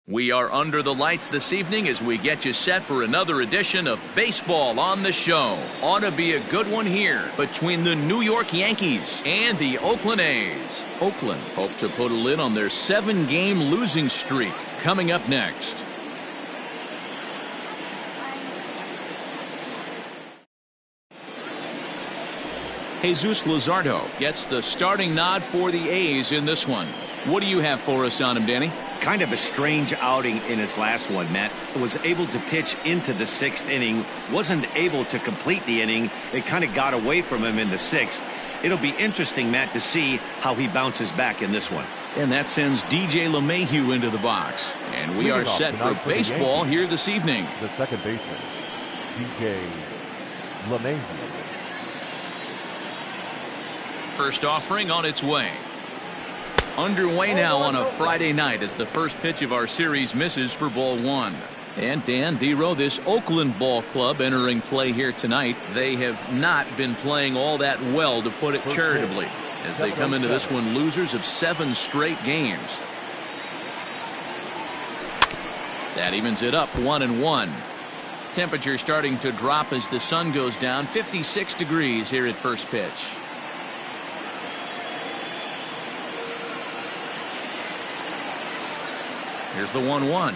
We are under the lights this evening as we get you set for another edition of Baseball on the Show. Ought to be a good one here between the New York Yankees and the Oakland A's. Oakland hope to put a lid on their 7-game losing streak. Coming up next. Jesus Luzardo gets the starting nod for the A's in this one. What do you have for us on him, Danny? Kind of a strange outing in his last one, Matt. Was able to pitch into the 6th inning, wasn't able to complete the inning. It kind of got away from him in the 6th. It'll be interesting, Matt, to see how he bounces back in this one. And that sends DJ LeMahieu into the box. And we are set for baseball here this evening. The second baseman, DJ LeMahieu. First offering on its way. Underway now on a Friday night as the first pitch of our series misses for ball 1. And Dan Dero, this Oakland ball club entering play here tonight, they have not been playing all that well, to put it charitably, as they come into this one losers of 7 straight games. That evens it up 1-1. Temperature starting to drop as the sun goes down. 56 degrees here at first pitch. Here's the 1-1.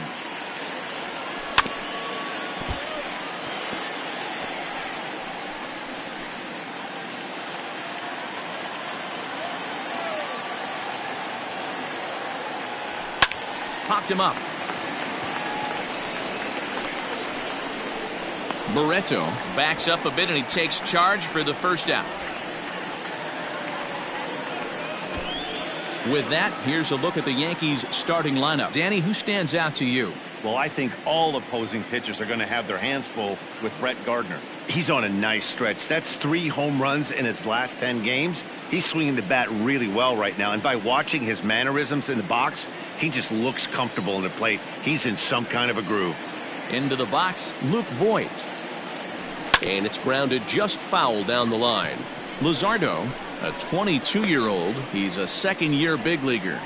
Popped him up. Barreto backs up a bit and he takes charge for the first out. With that, here's a look at the Yankees starting lineup. Danny, who stands out to you? Well, I think all opposing pitchers are going to have their hands full with Brett Gardner. He's on a nice stretch. That's 3 home runs in his last 10 games. He's swinging the bat really well right now. And by watching his mannerisms in the box, he just looks comfortable in the plate. He's in some kind of a groove. Into the box, Luke Voigt. And it's grounded just foul down the line. Luzardo, a 22-year-old. He's a second-year big leaguer.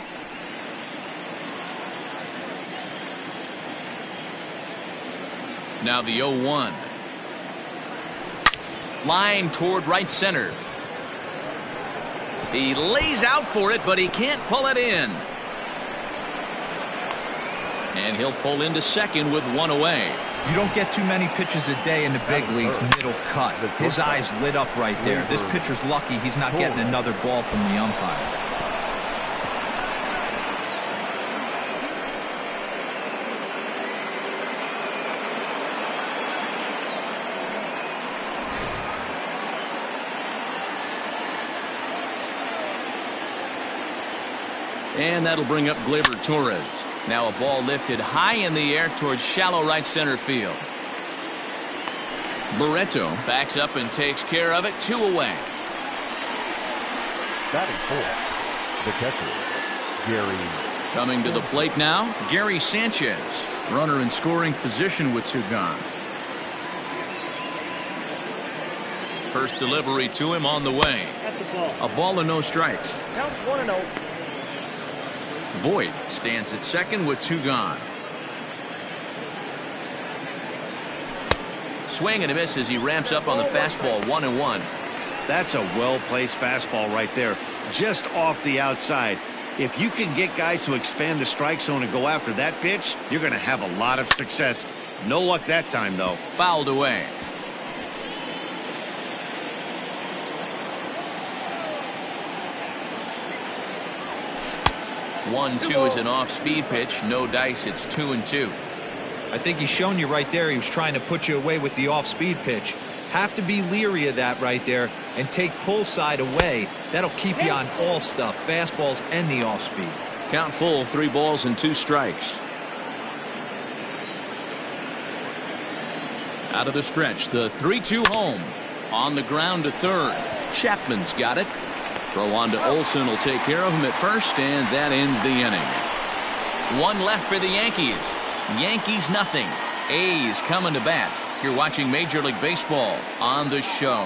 Now the 0-1. Line toward right center. He lays out for it, but he can't pull it in. And he'll pull into second with 1 away. You don't get too many pitches a day in the big leagues middle cut. His eyes lit up right there. This pitcher's lucky he's not getting another ball from the umpire. And that'll bring up Gleyber Torres. Now a ball lifted high in the air towards shallow right center field. Barreto backs up and takes care of it. 2 away. Batting fourth, the catcher, Gary. Coming to the plate now, Gary Sanchez. Runner in scoring position with 2 gone. First delivery to him on the way. A ball and no strikes. Count 1-0. Voigt stands at second with 2 gone. Swing and a miss as he ramps up on the fastball. 1-1. That's a well-placed fastball right there, just off the outside. If you can get guys to expand the strike zone and go after that pitch, you're going to have a lot of success. No luck that time, though. Fouled away. One, 2 is an off-speed pitch. No dice. It's 2-2. I think he's shown you right there he was trying to put you away with the off-speed pitch. Have to be leery of that right there and take pull side away. That'll keep you on all stuff, fastballs and the off-speed. Count full, 3 balls and 2 strikes. Out of the stretch, the 3-2 home. On the ground to third. Chapman's got it. Throw on to Olsen will take care of him at first, and that ends the inning. 1 left for the Yankees. Yankees nothing. A's coming to bat. You're watching Major League Baseball on the Show.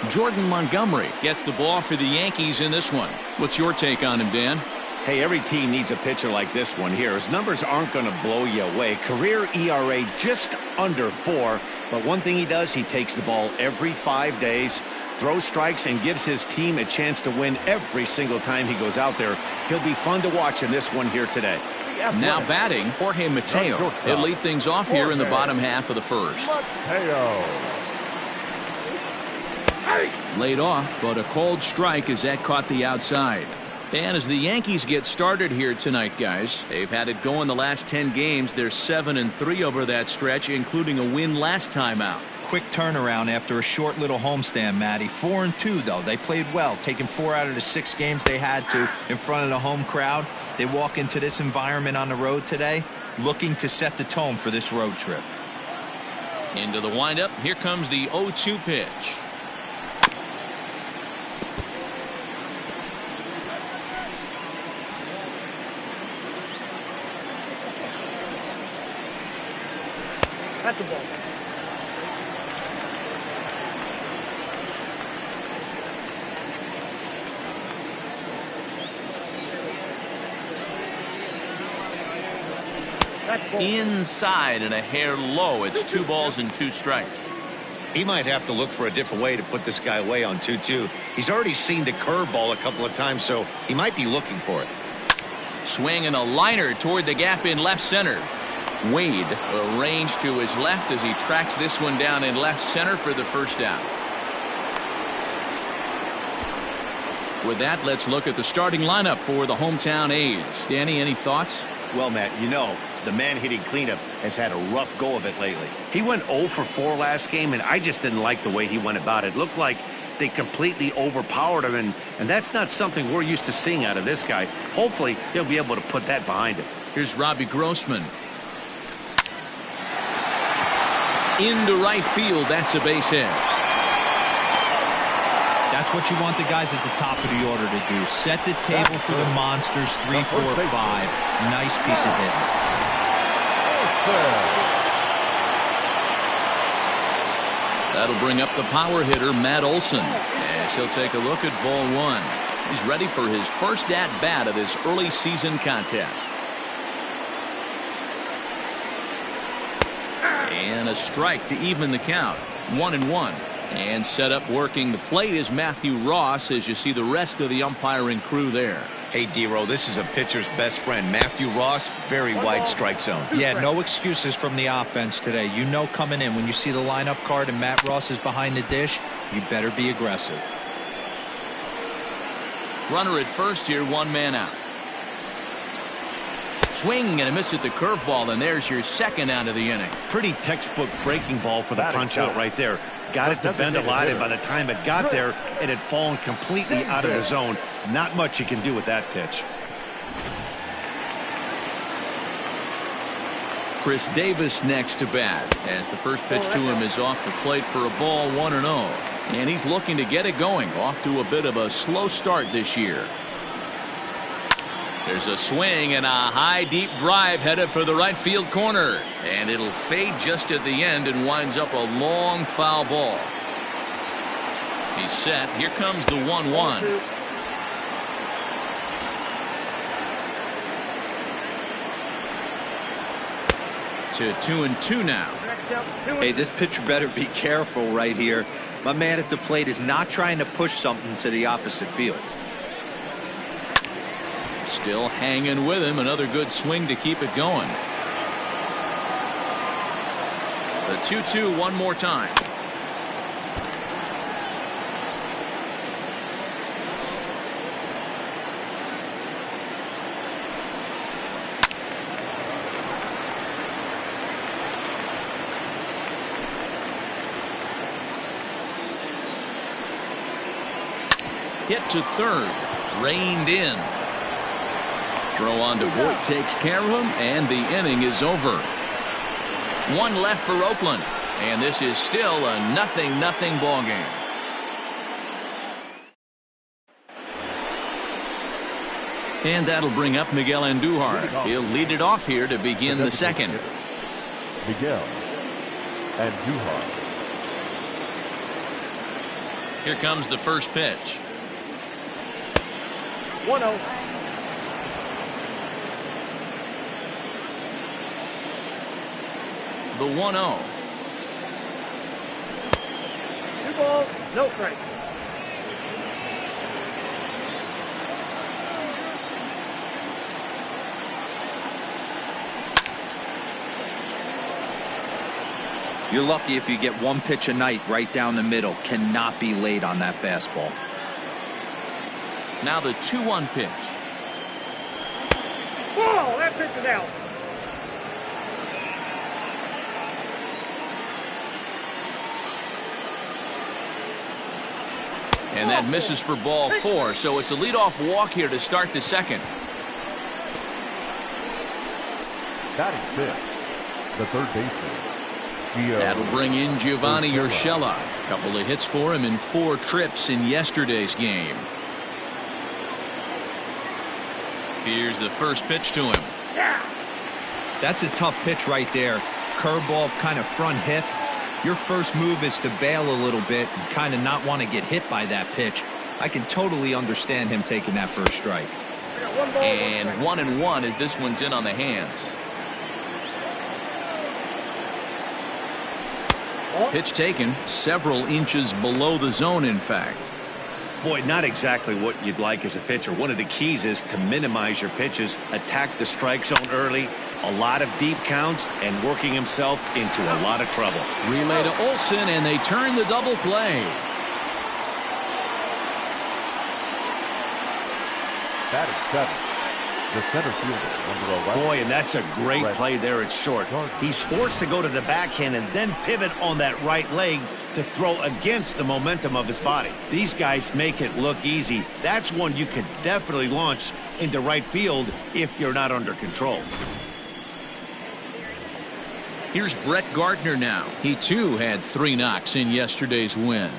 Jordan Montgomery gets the ball for the Yankees in this one. What's your take on him, Dan? Hey, every team needs a pitcher like this one here. His numbers aren't going to blow you away. Career ERA just under 4. But one thing he does, he takes the ball every 5 days, throws strikes, and gives his team a chance to win every single time he goes out there. He'll be fun to watch in this one here today. Now batting, Jorge Mateo. He'll lead things off here in the bottom half of the first. Laid off, but a cold strike as that caught the outside. And as the Yankees get started here tonight, guys, they've had it going the last 10 games. They're 7-3 over that stretch, including a win last time out. Quick turnaround after a short little homestand, Matty. 4-2, though. They played well, taking 4 out of the 6 games they had to in front of the home crowd. They walk into this environment on the road today looking to set the tone for this road trip. Into the windup. Here comes the 0-2 pitch. That's the ball. Inside and a hair low. It's 2 balls and 2 strikes. He might have to look for a different way to put this guy away on 2-2. He's already seen the curveball a couple of times, so he might be looking for it. Swing and a liner toward the gap in left center. Wade arranged to his left as he tracks this one down in left center for the first out. With that, let's look at the starting lineup for the hometown A's. Danny, any thoughts? Well, Matt, you know, the man-hitting cleanup has had a rough go of it lately. He went 0 for 4 last game, and I just didn't like the way he went about it. Looked like they completely overpowered him, and that's not something we're used to seeing out of this guy. Hopefully, he'll be able to put that behind him. Here's Robbie Grossman. Into right field. That's a base hit. That's what you want the guys at the top of the order to do. Set the table for the monsters. 3, 4, 5. Nice piece of hitting. That'll bring up the power hitter, Matt Olson, as he'll take a look at ball 1. He's ready for his first at-bat of this early season contest. And a strike to even the count. 1-1. And set up working the plate is Matthew Ross as you see the rest of the umpiring crew there. Hey, D-Row, this is a pitcher's best friend. Matthew Ross, very wide strike zone. Yeah, no excuses from the offense today. You know coming in when you see the lineup card and Matt Ross is behind the dish, you better be aggressive. Runner at first here, 1 man out. Swing and a miss at the curveball, and there's your second out of the inning. Pretty textbook breaking ball for the punch out right there. Got it to bend a lot, and by the time it got there, it had fallen completely out of the zone. Not much you can do with that pitch. Chris Davis next to bat as the first pitch to him is off the plate for a ball, 1-0. And he's looking to get it going, off to a bit of a slow start this year. There's a swing and a high deep drive headed for the right field corner, and it'll fade just at the end and winds up a long foul ball. He's set. Here comes the 1-1. To 2-2 now. Hey, this pitcher better be careful right here. My man at the plate is not trying to push something to the opposite field. Still hanging with him. Another good swing to keep it going. The 2-2 one more time. Hit to third. Reined in. Throw on to Voigt takes care of him, and the inning is over. 1 left for Oakland, and this is still a 0-0 ball game. And that'll bring up Miguel Andujar. He'll lead it off here to begin the second. Miguel Andujar. Here comes the first pitch. 1-0. The 1-0. 2 balls, no strikes. You're lucky if you get one pitch a night right down the middle. Cannot be late on that fastball. Now the 2-1 pitch. Whoa, that pitch is out. And that misses for ball 4, so it's a leadoff walk here to start the second. Batting fifth, the third baseman. That'll bring in Giovanni Urshela. A couple of hits for him in 4 trips in yesterday's game. Here's the first pitch to him. That's a tough pitch right there. Curveball, kind of front hip. Your first move is to bail a little bit and kind of not want to get hit by that pitch. I can totally understand him taking that first strike. And 1-1 as this one's in on the hands. Pitch taken several inches below the zone, in fact. Boy, not exactly what you'd like as a pitcher. One of the keys is to minimize your pitches, attack the strike zone early, a lot of deep counts, and working himself into a lot of trouble. Relay to Olsen, and they turn the double play. Batting seventh, the center fielder, number 11. Boy, and that's a great play there at short. He's forced to go to the backhand and then pivot on that right leg to throw against the momentum of his body. These guys make it look easy. That's one you could definitely launch into right field if you're not under control. Here's Brett Gardner now. He too had 3 knocks in yesterday's win.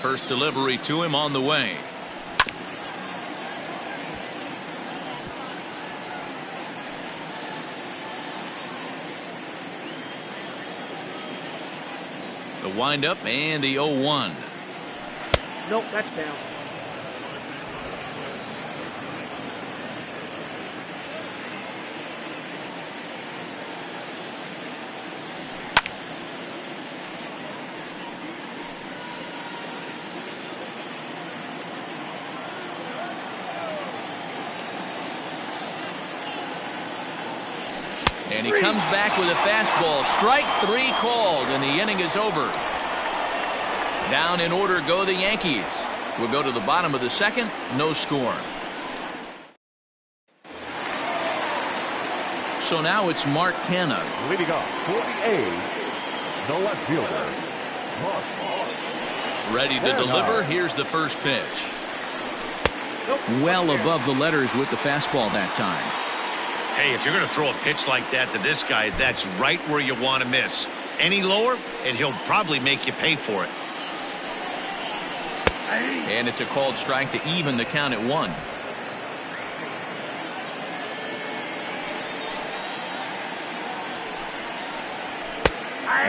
First delivery to him on the way. The windup and the 0-1. Nope, that's down. And he comes back with a fastball. Strike 3 called, and the inning is over. Down in order go the Yankees. We'll go to the bottom of the second. No score. So now it's Mark Canha. Leading off for the A's, no left fielder, Mark. Ready to deliver. Here's the first pitch. Well above the letters with the fastball that time. Hey, if you're going to throw a pitch like that to this guy, that's right where you want to miss. Any lower, and he'll probably make you pay for it. And it's a called strike to even the count at 1.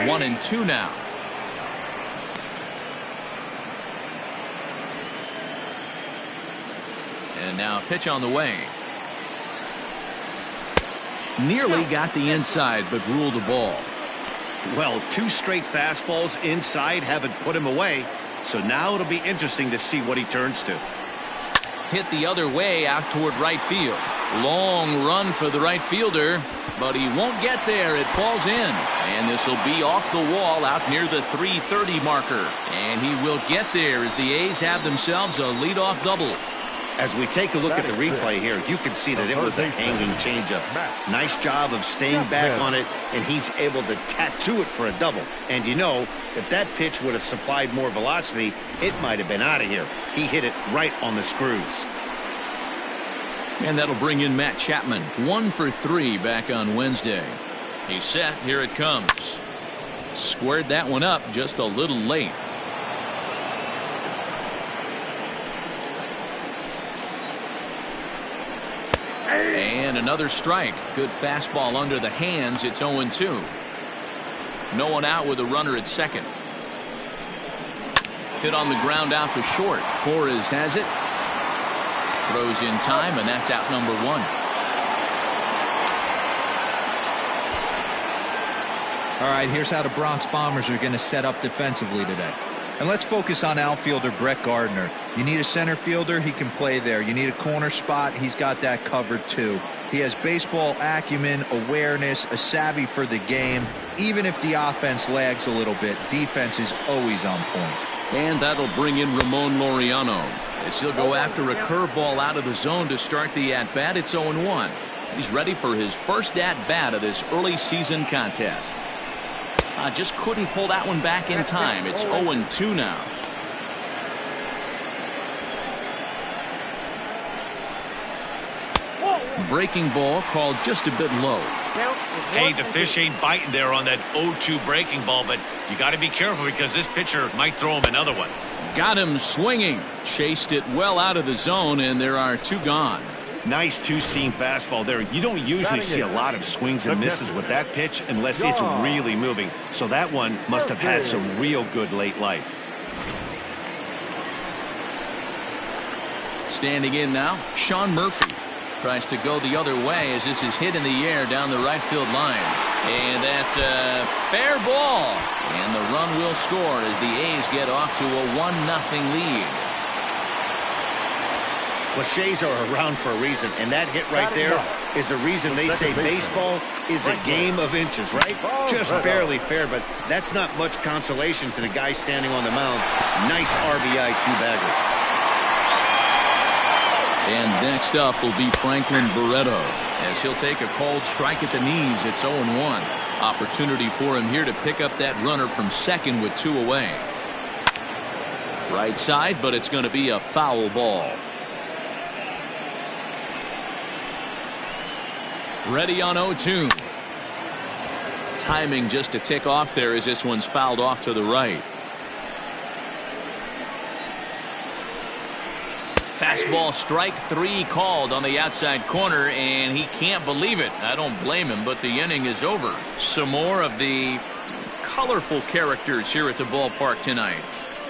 One and 2 now. And now a pitch on the way. Nearly got the inside, but ruled a ball. Well, 2 straight fastballs inside haven't put him away. So now it'll be interesting to see what he turns to. Hit the other way out toward right field. Long run for the right fielder, but he won't get there. It falls in, and this will be off the wall out near the 330 marker. And he will get there as the A's have themselves a leadoff double. As we take a look at the replay here, you can see that it was a hanging changeup. Nice job of staying back on it, and he's able to tattoo it for a double. And you know, if that pitch would have supplied more velocity, it might have been out of here. He hit it right on the screws. And that'll bring in Matt Chapman. 1 for 3 back on Wednesday. He's set. Here it comes. Squared that one up just a little late. And another strike. Good fastball under the hands. It's 0-2. No one out with a runner at second. Hit on the ground out to short. Torres has it. Throws in time, and that's out number 1. All right, here's how the Bronx Bombers are going to set up defensively today. And let's focus on outfielder Brett Gardner. You need a center fielder, he can play there. You need a corner spot, he's got that covered too. He has baseball acumen, awareness, a savvy for the game. Even if the offense lags a little bit, defense is always on point. And that'll bring in Ramon Laureano as he'll go after a curveball out of the zone to start the at-bat. It's 0-1. He's ready for his first at-bat of this early season contest. Just couldn't pull that one back in time. It's 0-2 now. Breaking ball called just a bit low. Hey, the fish ain't biting there on that 0-2 breaking ball, but you got to be careful because this pitcher might throw him another one. Got him swinging. Chased it well out of the zone, and there are 2 gone. Nice two-seam fastball there. You don't usually see a lot of swings and misses with that pitch unless it's really moving. So that one must have had some real good late life. Standing in now, Sean Murphy tries to go the other way as this is hit in the air down the right field line. And that's a fair ball. And the run will score as the A's get off to a 1-0 lead. Cliches are around for a reason, and that hit right there is the reason they say baseball is a game of inches, right? Just barely fair, but that's not much consolation to the guy standing on the mound. Nice RBI two-bagger. And next up will be Franklin Barreto as he'll take a called strike at the knees. It's 0-1. Opportunity for him here to pick up that runner from second with 2 away. Right side, but it's going to be a foul ball. Ready on 0-2. Timing just to tick off there as this one's fouled off to the right. Fastball strike 3 called on the outside corner, and he can't believe it. I don't blame him, but the inning is over. Some more of the colorful characters here at the ballpark tonight.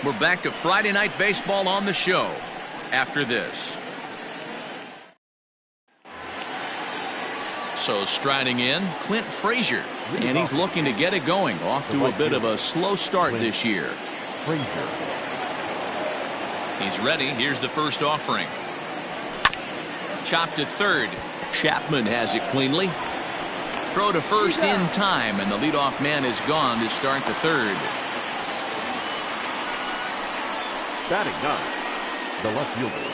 We're back to Friday Night Baseball on the show after this. So striding in, Clint Frazier, and he's looking to get it going. Off to a bit of a slow start this year. He's ready. Here's the first offering. Chopped to third. Chapman has it cleanly. Throw to first in time, and the leadoff man is gone to start the third. Batting 9, the left fielder,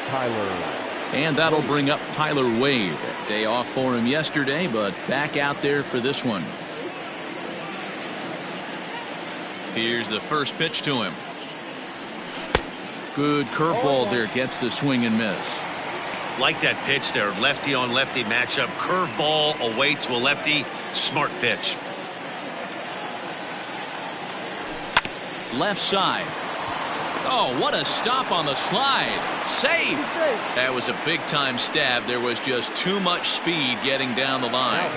Tyler. And that'll bring up Tyler Wade. Day off for him yesterday, but back out there for this one. Here's the first pitch to him. Good curveball there, gets the swing and miss. Like that pitch there, lefty on lefty matchup, curveball away to a lefty, smart pitch. Left side. Oh, what a stop on the slide. Safe. That was a big-time stab. There was just too much speed getting down the line.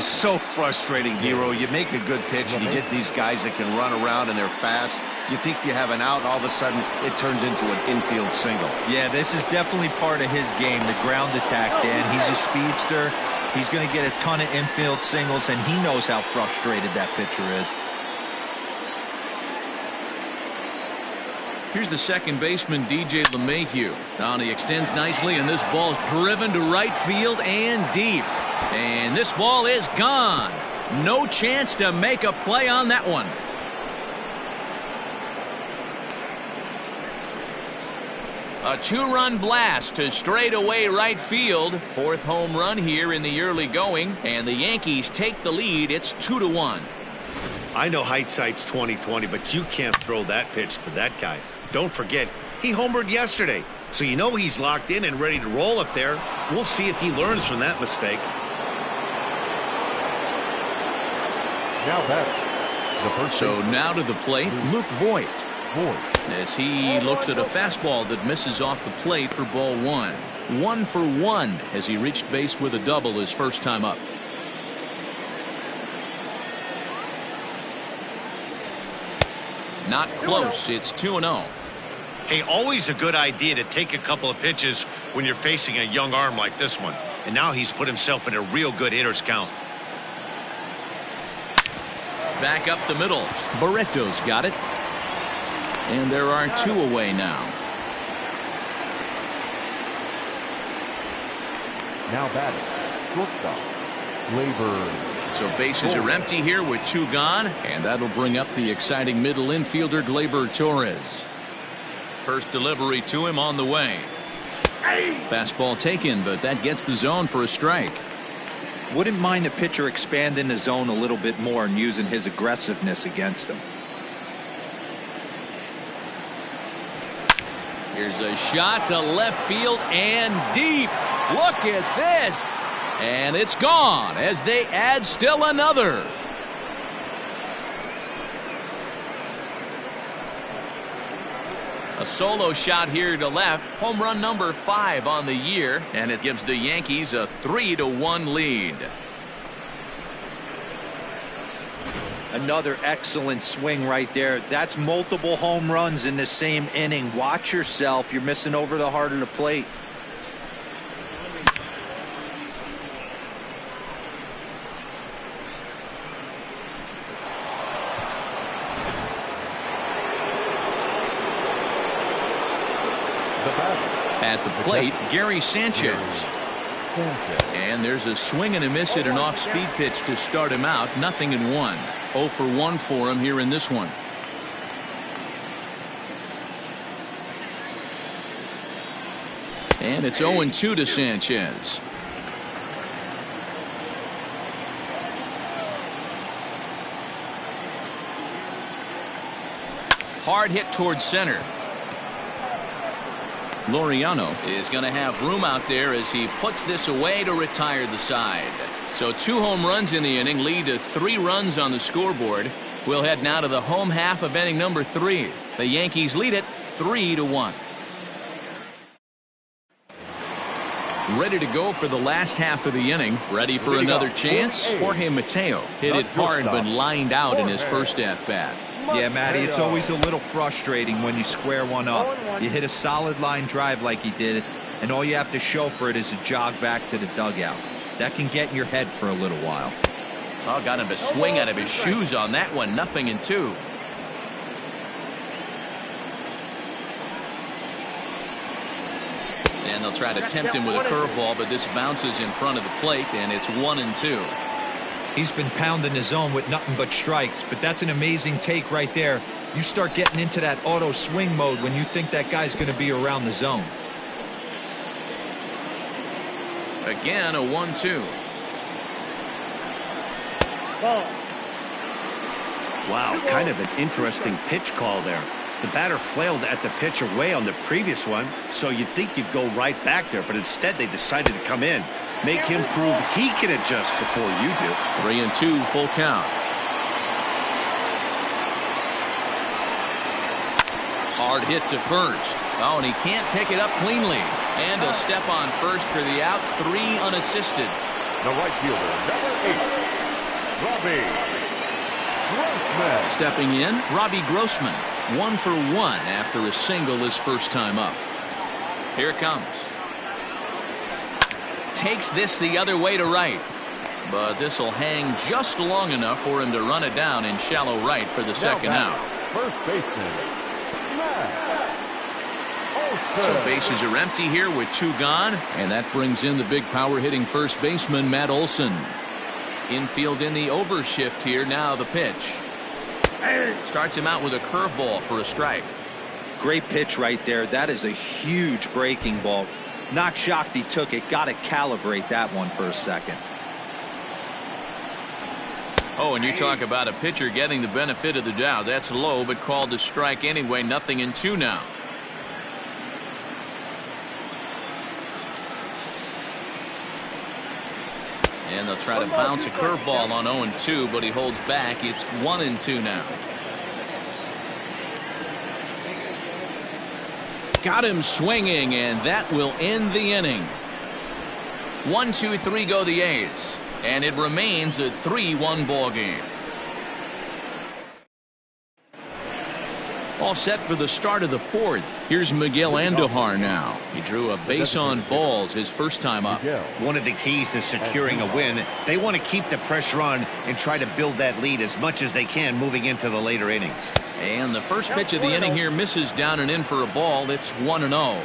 So frustrating, Hero. You make a good pitch and you get these guys that can run around and they're fast. You think you have an out, and all of a sudden it turns into an infield single. Yeah, this is definitely part of his game, the ground attack, Dan. He's a speedster. He's going to get a ton of infield singles, and he knows how frustrated that pitcher is. Here's the second baseman, DJ LeMahieu. Down, he extends nicely, and this ball's driven to right field and deep. And this ball is gone. No chance to make a play on that one. A 2-run blast to straightaway right field. Fourth home run here in the early going, and the Yankees take the lead. It's 2-1. I know hindsight's 20/20, but you can't throw that pitch to that guy. Don't forget, he homered yesterday, so you know he's locked in and ready to roll up there. We'll see if he learns from that mistake. Now that the first so now to the plate, Luke Voit. As he looks at a fastball that misses off the plate for ball 1. 1 for 1 as he reached base with a double his first time up. Not close. It's 2-0. Hey, always a good idea to take a couple of pitches when you're facing a young arm like this one. And now he's put himself in a real good hitter's count. Back up the middle. Barreto's got it. And there are 2 away now. Now batting, shortstop, Labor. So bases are empty here with 2 gone. And that'll bring up the exciting middle infielder, Gleyber Torres. First delivery to him on the way. Fastball taken, but that gets the zone for a strike. Wouldn't mind the pitcher expanding the zone a little bit more and using his aggressiveness against him. Here's a shot to left field and deep. Look at this. And it's gone as they add still another. A solo shot here to left. Home run number 5 on the year. And it gives the Yankees a 3-1 lead. Another excellent swing right there. That's multiple home runs in the same inning. Watch yourself. You're missing over the heart of the plate. At the plate, Gary Sanchez. And there's a swing and a miss at an off-speed pitch to start him out. 0-1. 0 for 1 for him here in this one. And it's 0-2 to Sanchez. Hard hit towards center. Laureano is going to have room out there as he puts this away to retire the side. So 2 home runs in the inning lead to 3 runs on the scoreboard. We'll head now to the home half of inning number 3. The Yankees lead it 3-1. Ready to go for the last half of the inning. Ready for another chance. Jorge Mateo hit it hard but lined out in his first at-bat. Yeah, Matty, it's always a little frustrating when you square one up. You hit a solid line drive like he did, and all you have to show for it is a jog back to the dugout. That can get in your head for a little while. Oh, got him to swing out of his shoes on that one. 0-2. And they'll try to tempt him with a curveball, but this bounces in front of the plate, and it's 1-2. He's been pounding the zone with nothing but strikes, but that's an amazing take right there. You start getting into that auto swing mode when you think that guy's going to be around the zone. Again, a 1-2. Wow, kind of an interesting pitch call there. The batter flailed at the pitch away on the previous one, so you'd think you'd go right back there, but instead they decided to come in. Make him prove he can adjust before you do. 3-2, full count. Hard hit to first. Oh, and he can't pick it up cleanly. And a step on first for the out. 3 unassisted. The right fielder, number 8, Robbie Grossman. Stepping in, Robbie Grossman. 1 for 1 after a single his first time up. Here it comes. Takes this the other way to right. But this will hang just long enough for him to run it down in shallow right for the second out. First baseman, So bases are empty here with 2 gone. And that brings in the big power hitting first baseman, Matt Olson. Infield in the overshift here. Now the pitch. Starts him out with a curveball for a strike. Great pitch right there. That is a huge breaking ball. Not shocked he took it. Got to calibrate that one for a second. Oh, and you talk about a pitcher getting the benefit of the doubt. That's low, but called a strike anyway. 0-2 now. And they'll try to bounce a curveball on 0-2, but he holds back. It's 1-2 now. Got him swinging, and that will end the inning. 1-2-3 go the A's, and it remains a 3-1 ball game. All set for the start of the fourth. Here's Miguel Andujar now. He drew a base on balls his first time up. One of the keys to securing a win, they want to keep the pressure on and try to build that lead as much as they can moving into the later innings. And the first pitch of the inning here misses down and in for a ball. It's 1-0.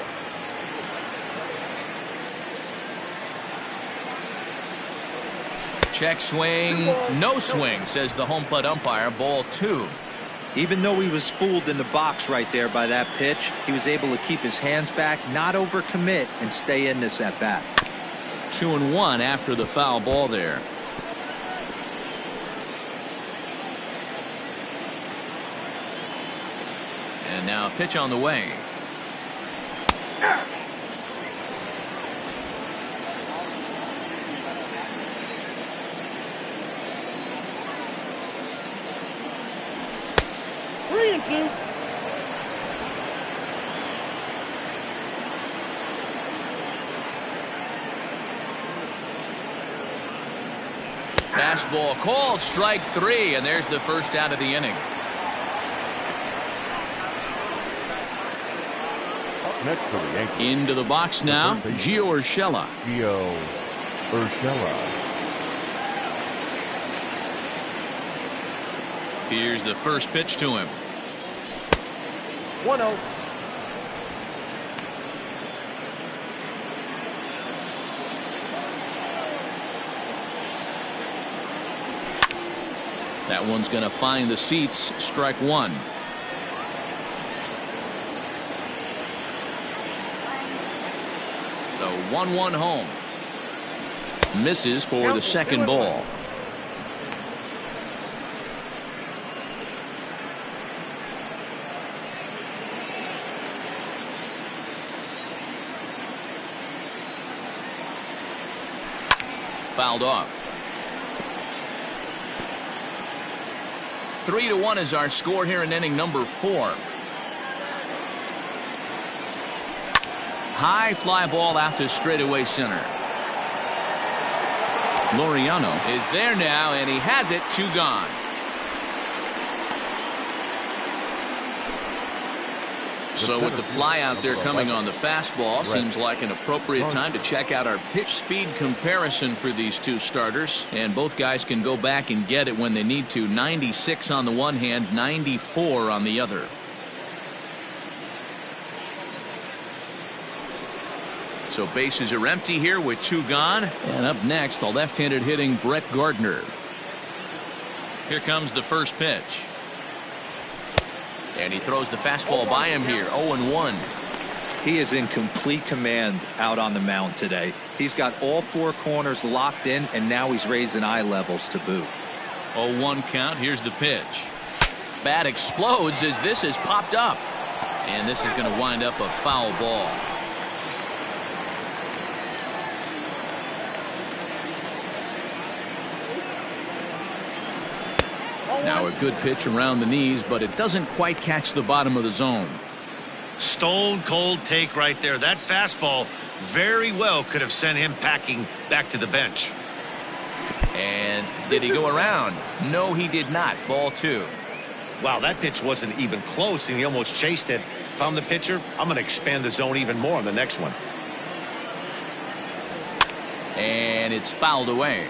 Check swing, no swing, says the home plate umpire. Ball 2. Even though he was fooled in the box right there by that pitch, he was able to keep his hands back, not overcommit, and stay in this at bat. 2-1 after the foul ball there. And now a pitch on the way. Fastball called, strike 3, and there's the first out of the inning. Next for the Yankees. Into the box now, Gio Urshela. Gio Urshela. Here's the first pitch to him. 1-0. That one's going to find the seats. Strike 1. The 1-1 home. Misses for the second ball. Fouled off. 3-1 is our score here in inning number 4. High fly ball out to straightaway center. Laureano is there now, and he has it. 2 gone. So with the fly out there coming on the fastball, seems like an appropriate time to check out our pitch speed comparison for these two starters. And both guys can go back and get it when they need to. 96 on the one hand, 94 on the other. So bases are empty here with 2 gone. And up next, the left-handed hitting Brett Gardner. Here comes the first pitch. And he throws the fastball by him here. 0-1. He is in complete command out on the mound today. He's got all 4 corners locked in, and now he's raising eye levels to boot. 0-1 count. Here's the pitch. Bat explodes as this has popped up. And this is going to wind up a foul ball. Now a good pitch around the knees, but it doesn't quite catch the bottom of the zone. Stone cold take right there. That fastball very well could have sent him packing back to the bench. And did he go around? No, he did not. Ball 2. Wow, that pitch wasn't even close, and he almost chased it. If I'm the pitcher, I'm going to expand the zone even more on the next one. And it's fouled away.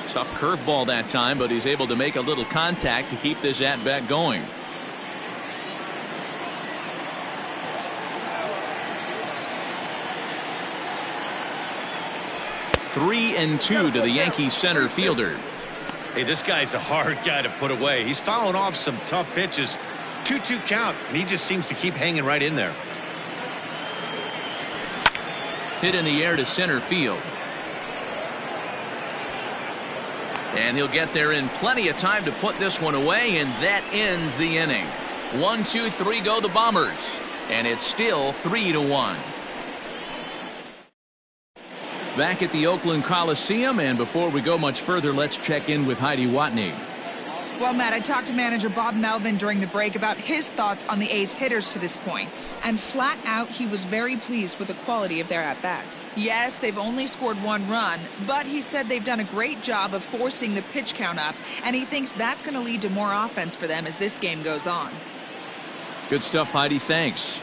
Tough curveball that time, but he's able to make a little contact to keep this at-bat going. 3-2 to the Yankees center fielder. Hey, this guy's a hard guy to put away. He's fouling off some tough pitches. 2-2 count, and he just seems to keep hanging right in there. Hit in the air to center field. And he'll get there in plenty of time to put this one away, and that ends the inning. 1, 2, 3 go the Bombers, and it's still 3-1. Back at the Oakland Coliseum, and before we go much further, let's check in with Heidi Watney. Well, Matt, I talked to manager Bob Melvin during the break about his thoughts on the A's hitters to this point. And flat out, he was very pleased with the quality of their at-bats. Yes, they've only scored 1 run, but he said they've done a great job of forcing the pitch count up, and he thinks that's going to lead to more offense for them as this game goes on. Good stuff, Heidi. Thanks.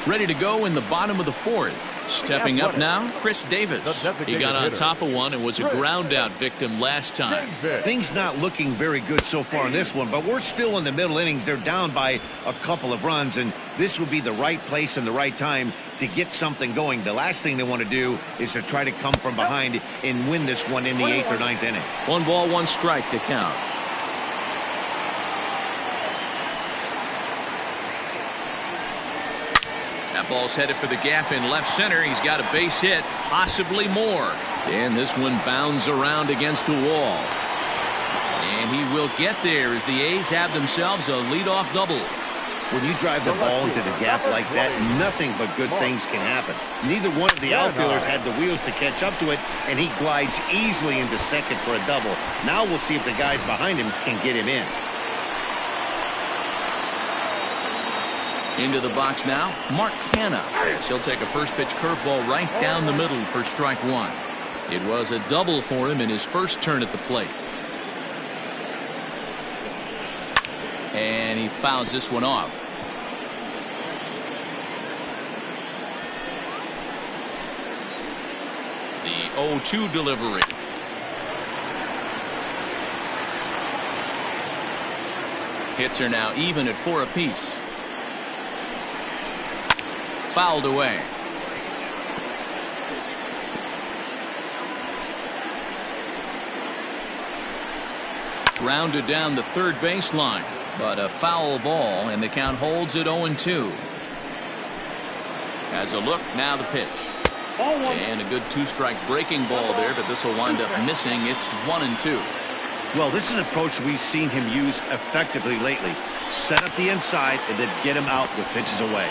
Ready to go in the bottom of the 4th. Stepping up now, Chris Davis. He got on top of one and was a ground-out victim last time. Things not looking very good so far in this one, but we're still in the middle innings. They're down by a couple of runs, and this would be the right place and the right time to get something going. The last thing they want to do is to try to come from behind and win this one in the 8th or 9th inning. 1 ball, 1 strike to count. That ball's headed for the gap in left center. He's got a base hit, possibly more. And this one bounds around against the wall. And he will get there as the A's have themselves a leadoff double. When you drive the ball into the gap like that, nothing but good things can happen. Neither one of the outfielders had the wheels to catch up to it, and he glides easily into second for a double. Now we'll see if the guys behind him can get him in. Into the box now, Mark Hanna. He'll take a first pitch curveball right down the middle for strike 1. It was a double for him in his first turn at the plate. And he fouls this one off. The 0-2 delivery. Hits are now even at 4 apiece. Fouled away. Grounded down the third baseline, but a foul ball, and the count holds at 0-2. Has a look, now the pitch. And a good 2-strike breaking ball there, but this will wind up missing. It's 1-2. Well, this is an approach we've seen him use effectively lately. Set up the inside and then get him out with pitches away.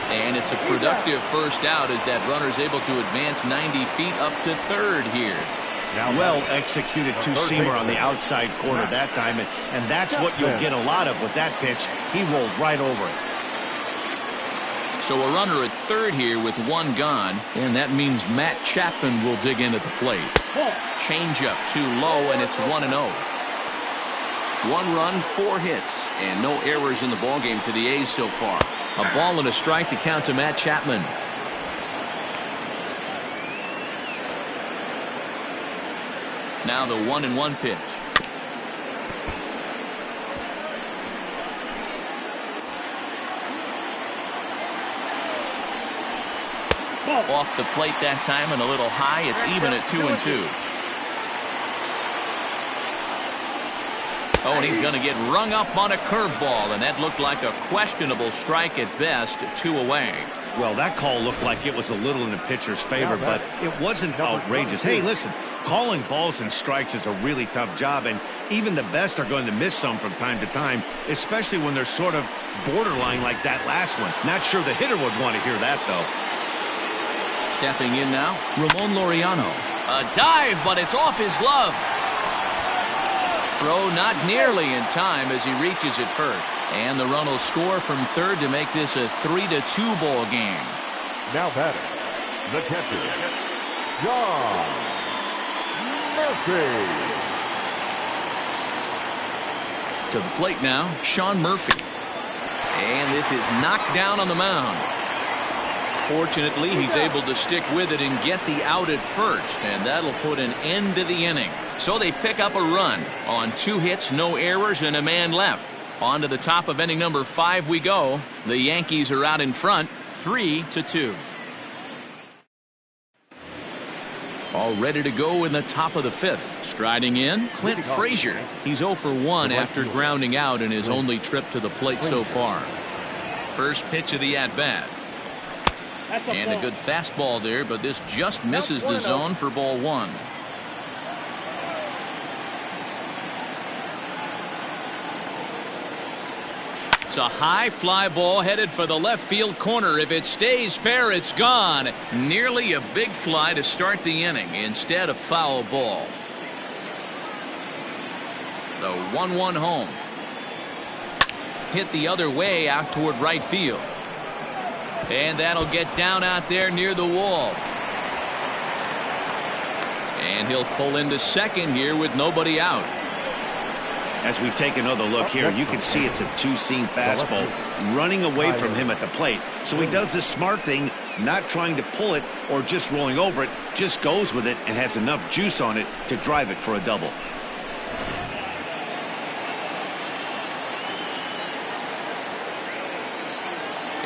And it's a productive first out as that runner's able to advance 90 feet up to third here. Well executed two-seamer on the outside corner that time, and that's what you'll get a lot of with that pitch. He rolled right over it. So a runner at third here with 1 gone, and that means Matt Chapman will dig in at the plate. Changeup too low, and it's 1-0. 1 run, 4 hits, and no errors in the ballgame for the A's so far. A ball and a strike to count to Matt Chapman. Now the 1-1 pitch. Off the plate that time and a little high. It's even at 2-2. Oh, and he's going to get rung up on a curveball, and that looked like a questionable strike at best. 2 away. Well, that call looked like it was a little in the pitcher's favor, but it wasn't outrageous. Hey, listen, calling balls and strikes is a really tough job, and even the best are going to miss some from time to time, especially when they're sort of borderline like that last one. Not sure the hitter would want to hear that, though. Stepping in now, Ramon Laureano. A dive, but it's off his glove. Throw not nearly in time as he reaches it first. And the run will score from third to make this a 3-2 ball game. Now batting, the catcher, John Murphy. To the plate now, Sean Murphy. And this is knocked down on the mound. Fortunately, he's able to stick with it and get the out at first, and that'll put an end to the inning. So they pick up a run on 2 hits, no errors, and a man left. On to the top of inning number 5 we go. The Yankees are out in front, 3-2. All ready to go in the top of the 5th. Striding in, Clint Frazier. He's 0 for 1 after grounding out in his only trip to the plate so far. First pitch of the at-bat. And a good fastball there, but this just misses the zone for ball 1. It's a high fly ball headed for the left field corner. If it stays fair, it's gone. Nearly a big fly to start the inning instead of foul ball. The 1-1 home. Hit the other way out toward right field. And that'll get down out there near the wall. And he'll pull into second here with nobody out. As we take another look here, you can see it's a two-seam fastball running away from him at the plate. So he does this smart thing, not trying to pull it or just rolling over it, just goes with it and has enough juice on it to drive it for a double.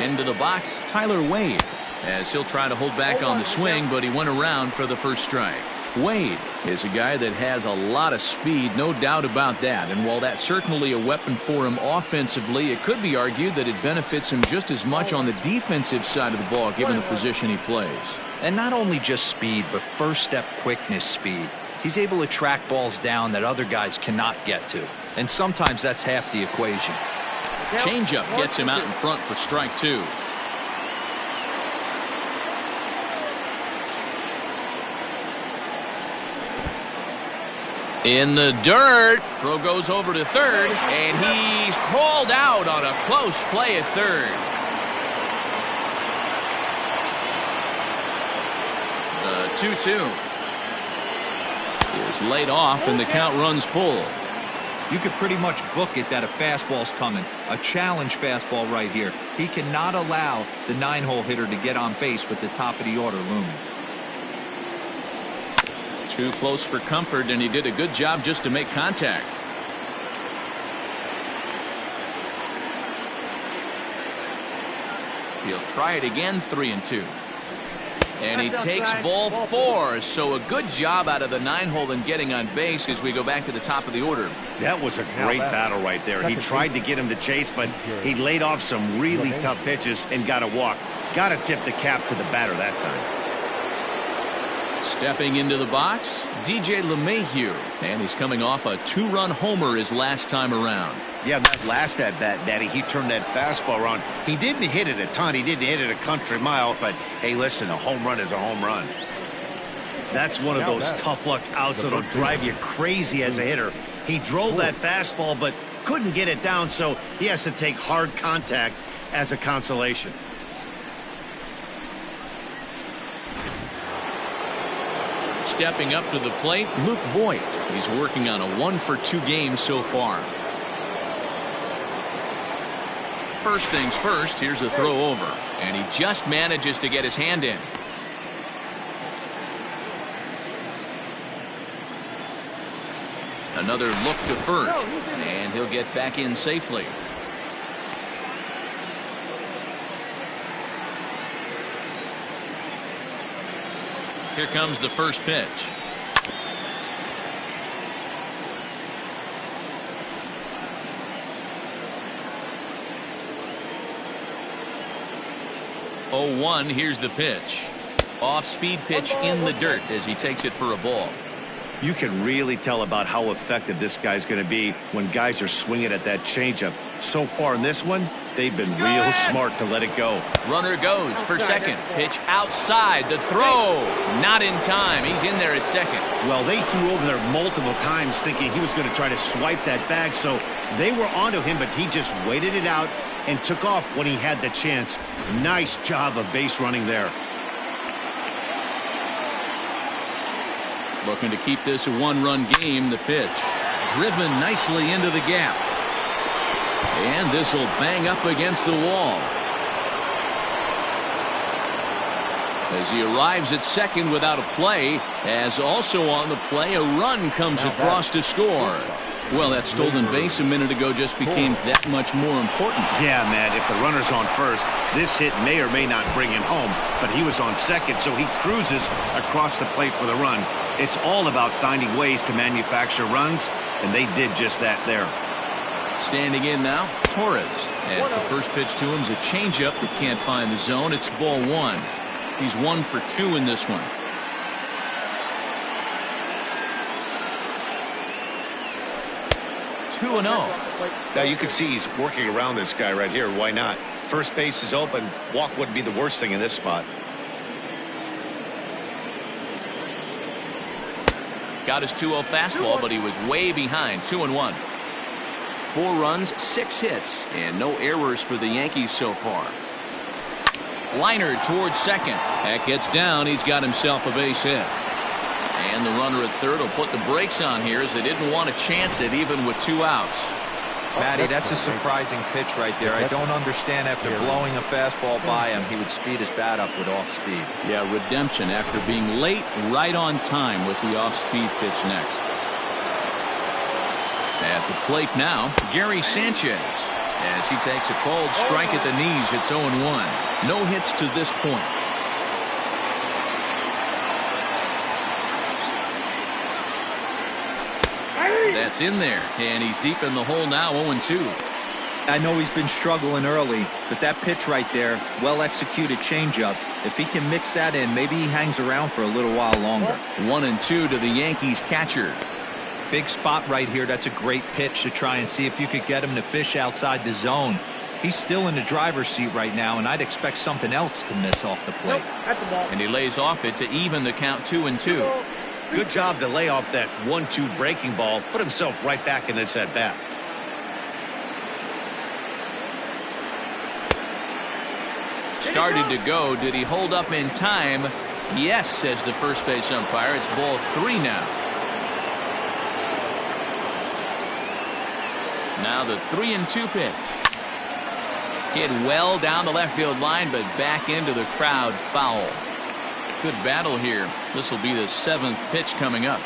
Into the box, Tyler Wade, as he'll try to hold back on the swing, but he went around for the first strike. Wade is a guy that has a lot of speed, no doubt about that. And while that's certainly a weapon for him offensively, it could be argued that it benefits him just as much on the defensive side of the ball, given the position he plays. And not only just speed, but first step quickness speed. He's able to track balls down that other guys cannot get to. And sometimes that's half the equation. Changeup gets him out in front for strike two. In the dirt. Throw goes over to third, and he's called out on a close play at third. The 2-2 is laid off, and the count runs full. You could pretty much book it that a fastball's coming. A challenge fastball right here. He cannot allow the 9-hole hitter to get on base with the top of the order looming. Too close for comfort, and he did a good job just to make contact. He'll try it again, 3-2. And he takes ball 4, so a good job out of the 9-hole in getting on base as we go back to the top of the order. That was a great battle right there. He tried to get him to chase, but he laid off some really tough pitches and got a walk. Got to tip the cap to the batter that time. Stepping into the box, DJ LeMahieu, and he's coming off a 2-run homer his last time around. Yeah, that last at-bat, Daddy, he turned that fastball around. He didn't hit it a ton. He didn't hit it a country mile, but, hey, listen, a home run is a home run. That's one of those tough luck outs that'll drive you crazy as a hitter. He drove that fastball, but couldn't get it down, so he has to take hard contact as a consolation. Stepping up to the plate, Luke Voigt. He's working on a 1-for-2 game so far. First things first, here's a throw over, and he just manages to get his hand in. Another look to first, and he'll get back in safely. Here comes the first pitch. Oh, 1, here's the pitch. Off-speed pitch in the dirt as he takes it for a ball. You can really tell about how effective this guy's going to be when guys are swinging at that changeup. So far in this one, they've been real smart to let it go. Runner goes for second. Pitch outside. The throw. Not in time. He's in there at second. Well, they threw over there multiple times thinking he was going to try to swipe that bag, so they were onto him, but he just waited it out and took off when he had the chance. Nice job of base running there. Looking to keep this a 1-run game. The pitch driven nicely into the gap. And this will bang up against the wall. As he arrives at second without a play, as also on the play, a run comes across to score. Well, that stolen base a minute ago just became that much more important. Yeah, man, if the runner's on first, this hit may or may not bring him home, but he was on second, so he cruises across the plate for the run. It's all about finding ways to manufacture runs, and they did just that there. Standing in now, Torres. As the first pitch to him is a changeup that can't find the zone. It's ball 1. He's 1 for 2 in this one. Two and 0. Now you can see he's working around this guy right here. Why not? First base is open. Walk wouldn't be the worst thing in this spot. Got his 2-0 fastball, but he was way behind. 2-1. 4 runs, 6 hits, and no errors for the Yankees so far. Liner towards second. That gets down. He's got himself a base hit. And the runner at third will put the brakes on here as they didn't want to chance it even with 2 outs. Matty, that's a surprising pitch right there. I don't understand after blowing a fastball by him, he would speed his bat up with off speed. Yeah, redemption after being late, right on time with the off-speed pitch next. At the plate now, Gary Sanchez. As he takes a cold strike at the knees, it's 0-1. No hits to this point. That's in there, and he's deep in the hole now, 0-2. I know he's been struggling early, but that pitch right there, well-executed changeup, if he can mix that in, maybe he hangs around for a little while longer. 1-2 to the Yankees catcher. Big spot right here. That's a great pitch to try and see if you could get him to fish outside the zone. He's still in the driver's seat right now, and I'd expect something else to miss off the plate. That's the ball. And he lays off it to even the count 2-2. Good job to lay off that 1-2 breaking ball. Put himself right back in this at bat. Started to go. Did he hold up in time? Yes, says the first base umpire. It's ball 3 now. Now the 3-2 pitch. Hit well down the left field line, but back into the crowd, foul. Good battle here. This will be the 7th pitch coming up.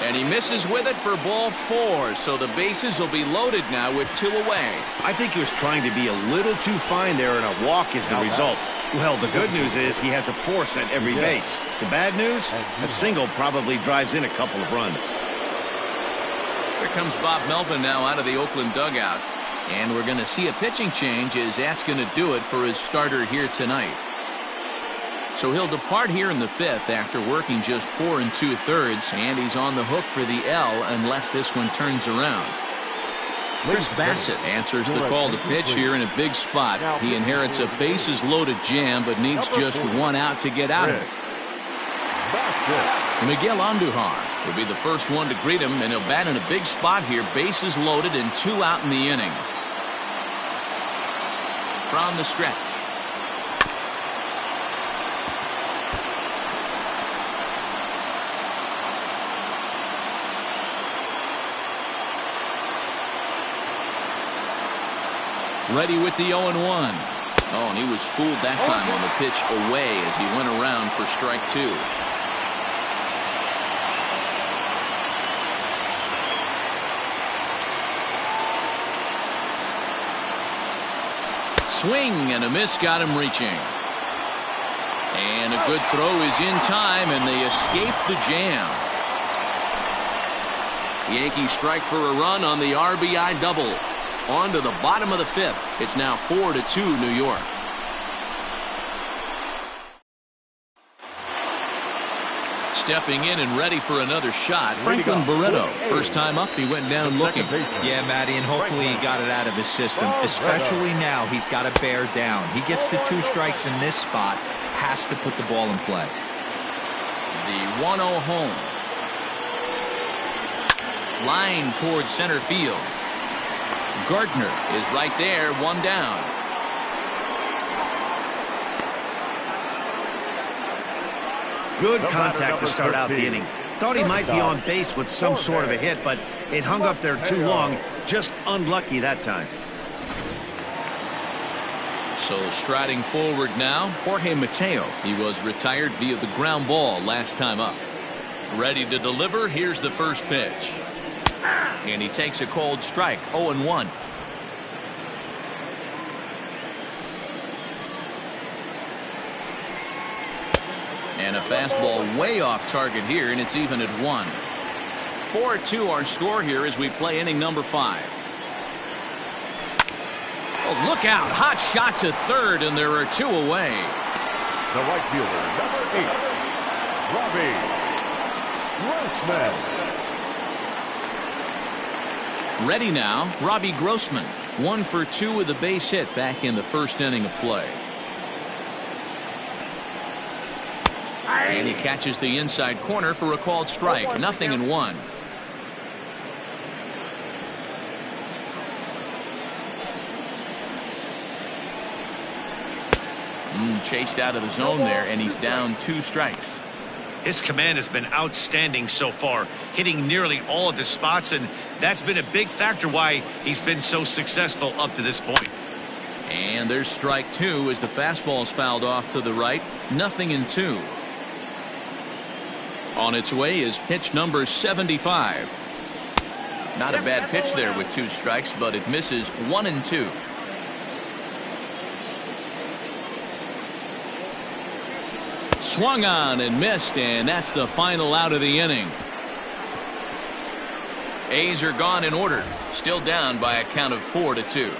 And he misses with it for ball 4, so the bases will be loaded now with 2 away. I think he was trying to be a little too fine there, and a walk is the result. Well, the good news is he has a force at every base. The bad news, a single probably drives in a couple of runs. Here comes Bob Melvin now out of the Oakland dugout. And we're going to see a pitching change as that's going to do it for his starter here tonight. So he'll depart here in the 5th after working just 4 2/3, and he's on the hook for the L unless this one turns around. Chris Bassett answers the call to pitch here in a big spot. He inherits a bases-loaded jam, but needs just 1 out to get out of it. Miguel Andujar will be the first one to greet him, and he'll bat in a big spot here. Bases loaded and 2 out in the inning. From the stretch. Ready with the 0-1. Oh, and he was fooled that time on the pitch away as he went around for strike 2. Swing and a miss got him reaching. And a good throw is in time, and they escape the jam. The Yankees strike for a run on the RBI double. On to the bottom of the 5th. It's now 4-2 New York. Stepping in and ready for another shot, Franklin Barreto. First time up, he went down looking. Yeah, Matty, and hopefully he got it out of his system. Especially now, he's got to bear down. He gets the 2 strikes in this spot, has to put the ball in play. The 1-0 home. Line towards center field. Gardner is right there, 1 down. Good contact to start out the inning. Thought he might be on base with some sort of a hit, but it hung up there too long. Just unlucky that time. So striding forward now, Jorge Mateo. He was retired via the ground ball last time up. Ready to deliver. Here's the first pitch. And he takes a cold strike, 0-1. And a fastball way off target here, and it's even at 1. 4-2 our score here as we play inning number 5. Oh, look out. Hot shot to third, and there are 2 away. The right fielder, number 8, Robbie Grossman. Ready now, Robbie Grossman. 1 for 2 with a base hit back in the first inning of play. And he catches the inside corner for a called strike. 0-1. Chased out of the zone there, and he's down 2 strikes. His command has been outstanding so far, hitting nearly all of his spots, and that's been a big factor why he's been so successful up to this point. And there's strike 2 as the fastball's fouled off to the right. 0-2. On its way is pitch number 75. Not a bad pitch there with 2 strikes, but it misses. 1-2. Swung on and missed, and that's the final out of the inning. A's are gone in order, still down by a count of 4-2.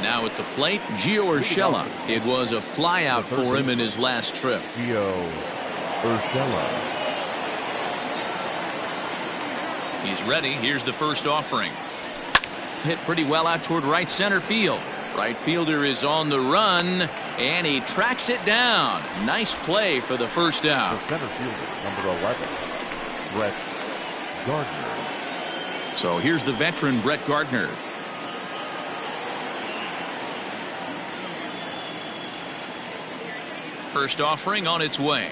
Now at the plate, Gio Urshela. It was a flyout for him in his last trip. Gio Urshela. He's ready. Here's the first offering. Hit pretty well out toward right center field. Right fielder is on the run, and he tracks it down. Nice play for the first out. The center fielder, number 11, Brett Gardner. So here's the veteran, Brett Gardner. First offering on its way.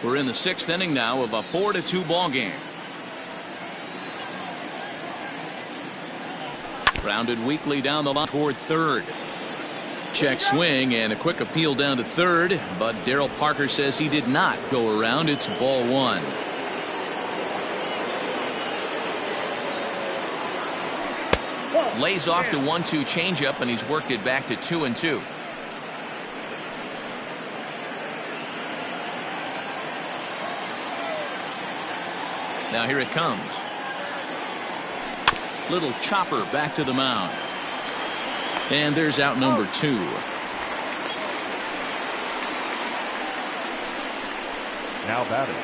We're in the 6th inning now of a 4-2 ball game. Grounded weakly down the line toward third. Check swing and a quick appeal down to third, but Darryl Parker says he did not go around. It's ball 1. Lays off to 1-2 changeup, and he's worked it back to 2-2. Now here it comes. Little chopper back to the mound. And there's out number 2. Now batting,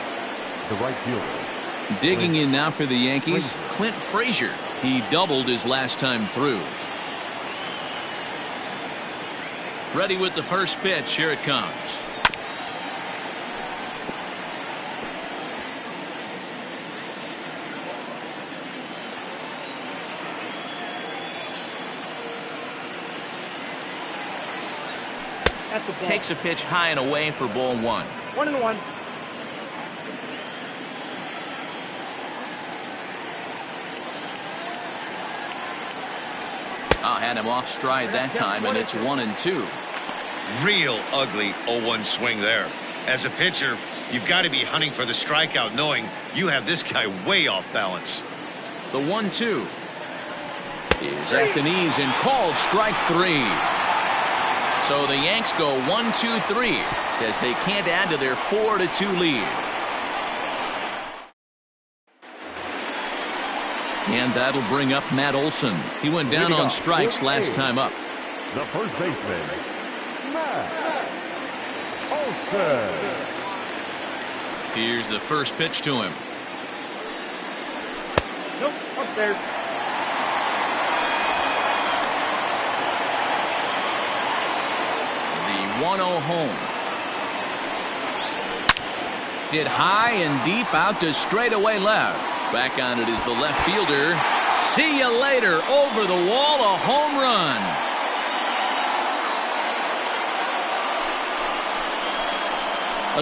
the right fielder. Digging in now for the Yankees, Clint Frazier. He doubled his last time through. Ready with the first pitch. Here it comes. Takes a pitch high and away for ball 1. 1-1. Had him off stride that time, and it's 1-2. Real ugly 0-1 swing there. As a pitcher, you've got to be hunting for the strikeout, knowing you have this guy way off balance. The 1-2 is at the knees and called strike 3. So the Yanks go 1-2-3 as they can't add to their 4-2 lead. And that'll bring up Matt Olson. He went down on strikes last time up. The first baseman, Matt Olson. Here's the first pitch to him. Nope, up there. The 1-0 home. Hit high and deep out to straightaway left. Back on it is the left fielder. See you later. Over the wall, a home run.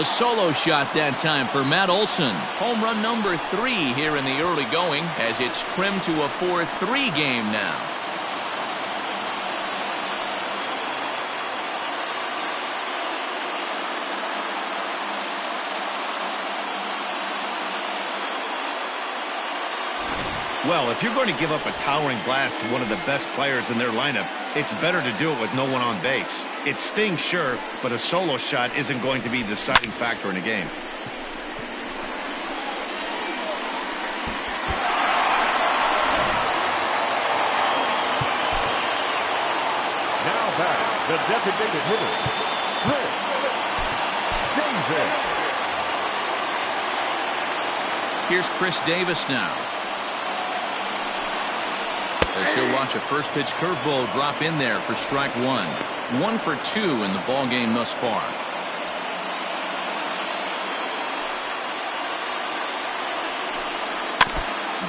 A solo shot that time for Matt Olson. Home run number 3 here in the early going as it's trimmed to a 4-3 game now. Well, if you're going to give up a towering blast to one of the best players in their lineup, it's better to do it with no one on base. It stings, sure, but a solo shot isn't going to be the deciding factor in a game. Now back, the designated hitter, Chris it. Here's Chris Davis now. As he'll watch a first pitch curveball drop in there for strike one. 1 for 2 in the ball game thus far.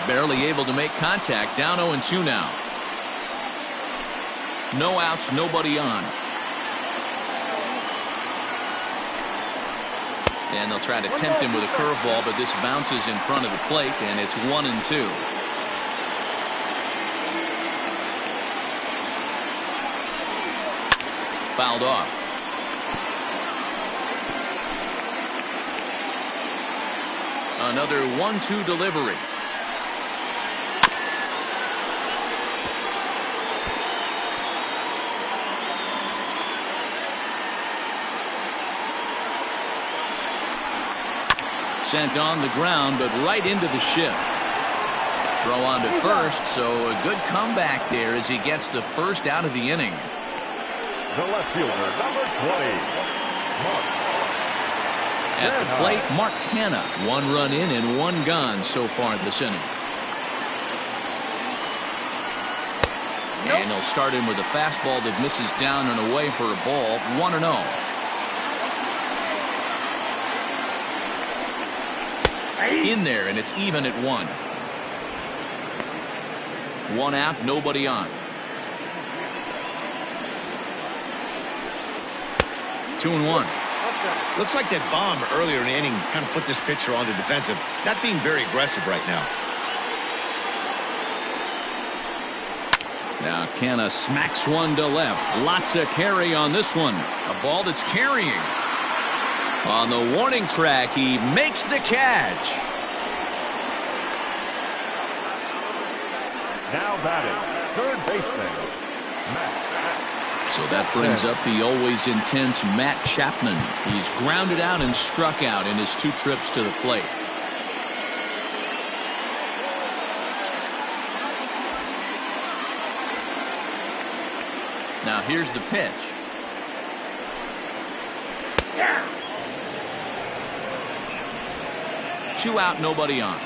Barely able to make contact. Down 0-2 now. No outs, nobody on. And they'll try to tempt him with a curveball, but this bounces in front of the plate, and it's 1-2. Fouled off. Another 1-2 delivery. Sent on the ground, but right into the shift. Throw on to first, so a good comeback there as he gets the first out of the inning. The left fielder, number 20, Mark. At the plate, Mark Hanna. 1 run in and 1 gone so far this inning. And he'll start in with a fastball that misses down and away for a ball. 1-0. In there, and it's even at 1. 1 out, nobody on. 2-1. Looks like that bomb earlier in the inning kind of put this pitcher on the defensive. Not being very aggressive right now. Now Canna smacks one to left. Lots of carry on this one. A ball that's carrying. On the warning track, he makes the catch. Now batting, third baseman, Matt. So that brings up the always intense Matt Chapman. He's grounded out and struck out in his 2 trips to the plate. Now here's the pitch. Yeah. 2 out, nobody on.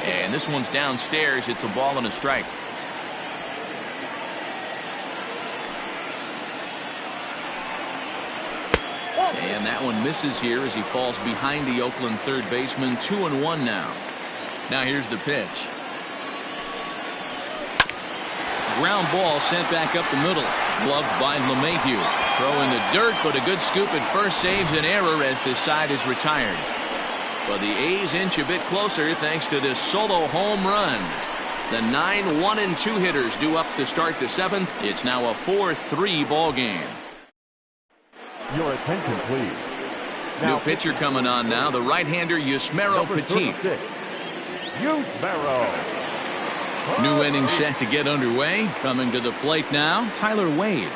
And this one's downstairs. It's a ball and a strike. And that one misses here as he falls behind the Oakland third baseman. 2-1 now. Now here's the pitch. Ground ball sent back up the middle. Gloved by LeMahieu. Throw in the dirt, but a good scoop at first saves an error as this side is retired. But the A's inch a bit closer thanks to this solo home run. The 9 1-2 hitters due up to start the 7th. It's now a 4-3 ball game. Your attention, please. New pitcher coming on now, the right-hander Yusmeiro Petit. Yusmeiro. New inning set to get underway. Coming to the plate now, Tyler Wade.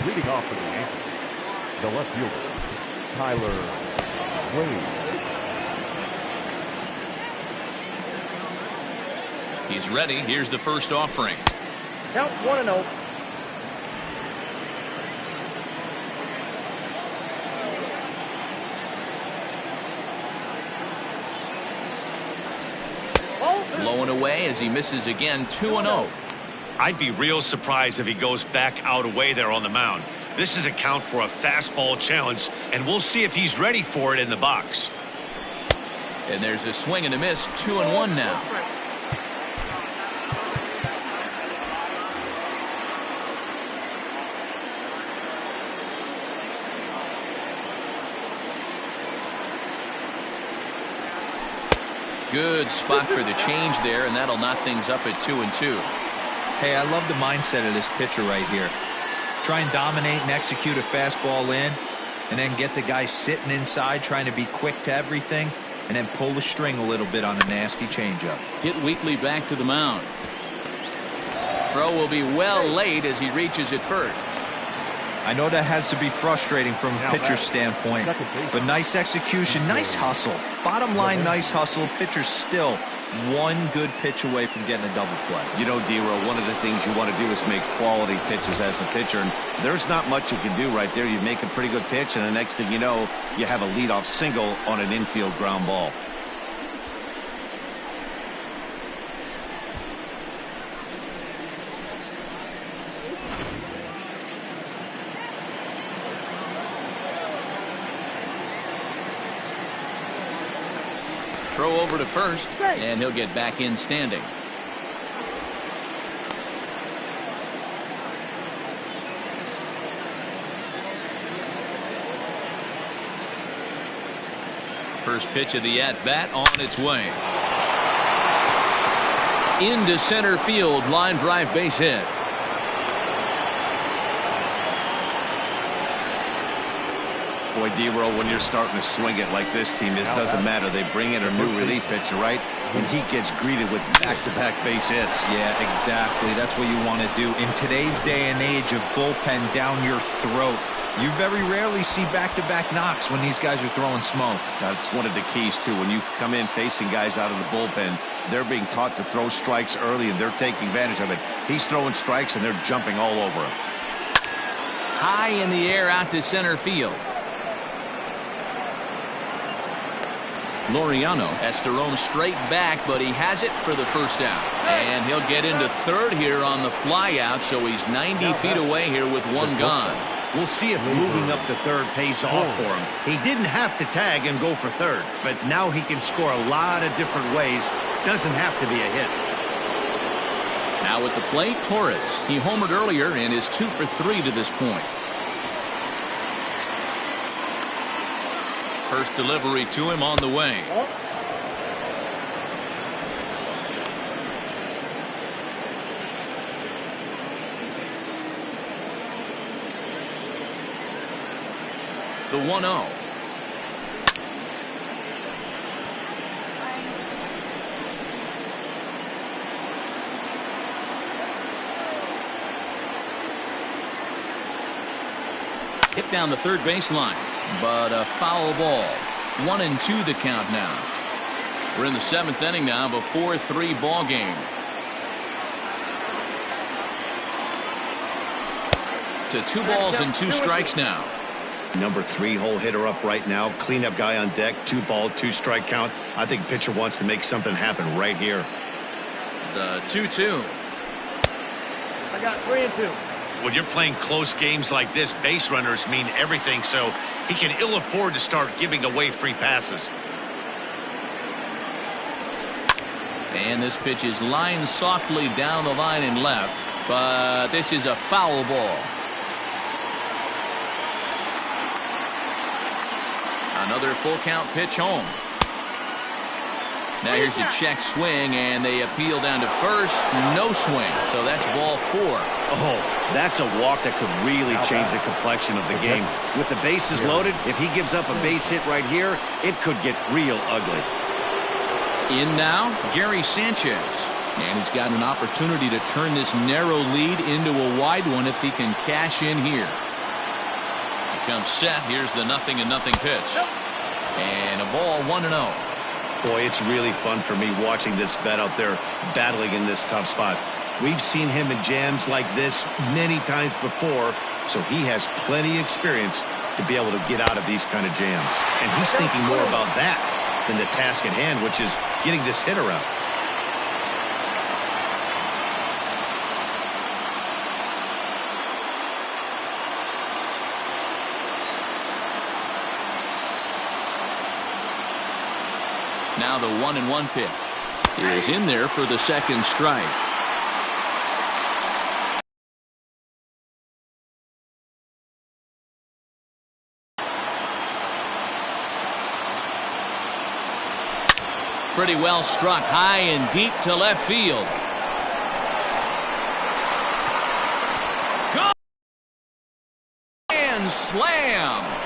Leading off for the Yankees, the left fielder, Tyler Wade. He's ready. Here's the first offering. Count 1-0. Low and away as he misses again. 2-0. I'd be real surprised if he goes back out away there on the mound. This is a count for a fastball challenge, and we'll see if he's ready for it in the box. And there's a swing and a miss. 2-1 now. Good spot for the change there, and that'll knock things up at 2-2. Hey, I love the mindset of this pitcher right here. Try and dominate and execute a fastball in, and then get the guy sitting inside trying to be quick to everything, and then pull the string a little bit on a nasty changeup. Hit Weekly back to the mound. Throw will be well late as he reaches it first. I know that has to be frustrating from a pitcher's standpoint, but nice execution, nice hustle. Bottom line, nice hustle. Pitcher's still one good pitch away from getting a double play. You know, D-Row, one of the things you want to do is make quality pitches as a pitcher, and there's not much you can do right there. You make a pretty good pitch, and the next thing you know, you have a leadoff single on an infield ground ball. Throw over to first, and he'll get back in standing. First pitch of the at-bat on its way. Into center field, line drive base hit. Boy, D-Row, when you're starting to swing it like this team is, doesn't matter. They bring in a new relief pitcher, right? And he gets greeted with back-to-back base hits. Yeah, exactly. That's what you want to do. In today's day and age of bullpen down your throat, you very rarely see back-to-back knocks when these guys are throwing smoke. That's one of the keys, too. When you come in facing guys out of the bullpen, they're being taught to throw strikes early, and they're taking advantage of it. He's throwing strikes, and they're jumping all over him. High in the air out to center field. Laureano has to roam straight back, but he has it for the first out. And he'll get into third here on the fly out, so he's 90 feet away here with one gone. We'll see if moving up to third pays off for him. He didn't have to tag and go for third, but now he can score a lot of different ways. Doesn't have to be a hit. Now at the plate, Torres. He homered earlier and is 2 for 3 to this point. First delivery to him on the way. The 1-0. Hit down the third baseline, but a foul ball. 1-2 the count now. We're in the 7th inning now of a 4-3 ball game. To 2 balls and 2 strikes now. Number 3 hole hitter up right now. Cleanup guy on deck. 2 ball, 2 strike count. I think pitcher wants to make something happen right here. The 2-2. I got 3 and 2. When you're playing close games like this, base runners mean everything, so he can ill afford to start giving away free passes. And this pitch is lined softly down the line and left, but this is a foul ball. Another full count pitch home. Now here's a check swing, and they appeal down to first. No swing, so that's ball 4. Oh, that's a walk that could really change the complexion of the game. With the bases loaded, if he gives up a base hit right here, it could get real ugly. In now, Gary Sanchez. And he's got an opportunity to turn this narrow lead into a wide one if he can cash in here. He comes set. Here's the 0-0 pitch. And a ball 1-0. Boy, it's really fun for me watching this vet out there battling in this tough spot. We've seen him in jams like this many times before, so he has plenty of experience to be able to get out of these kind of jams. And he's thinking more about that than the task at hand, which is getting this hitter out. Now the 1-1 pitch is in there for the second strike. Pretty well struck high and deep to left field. Grand slam.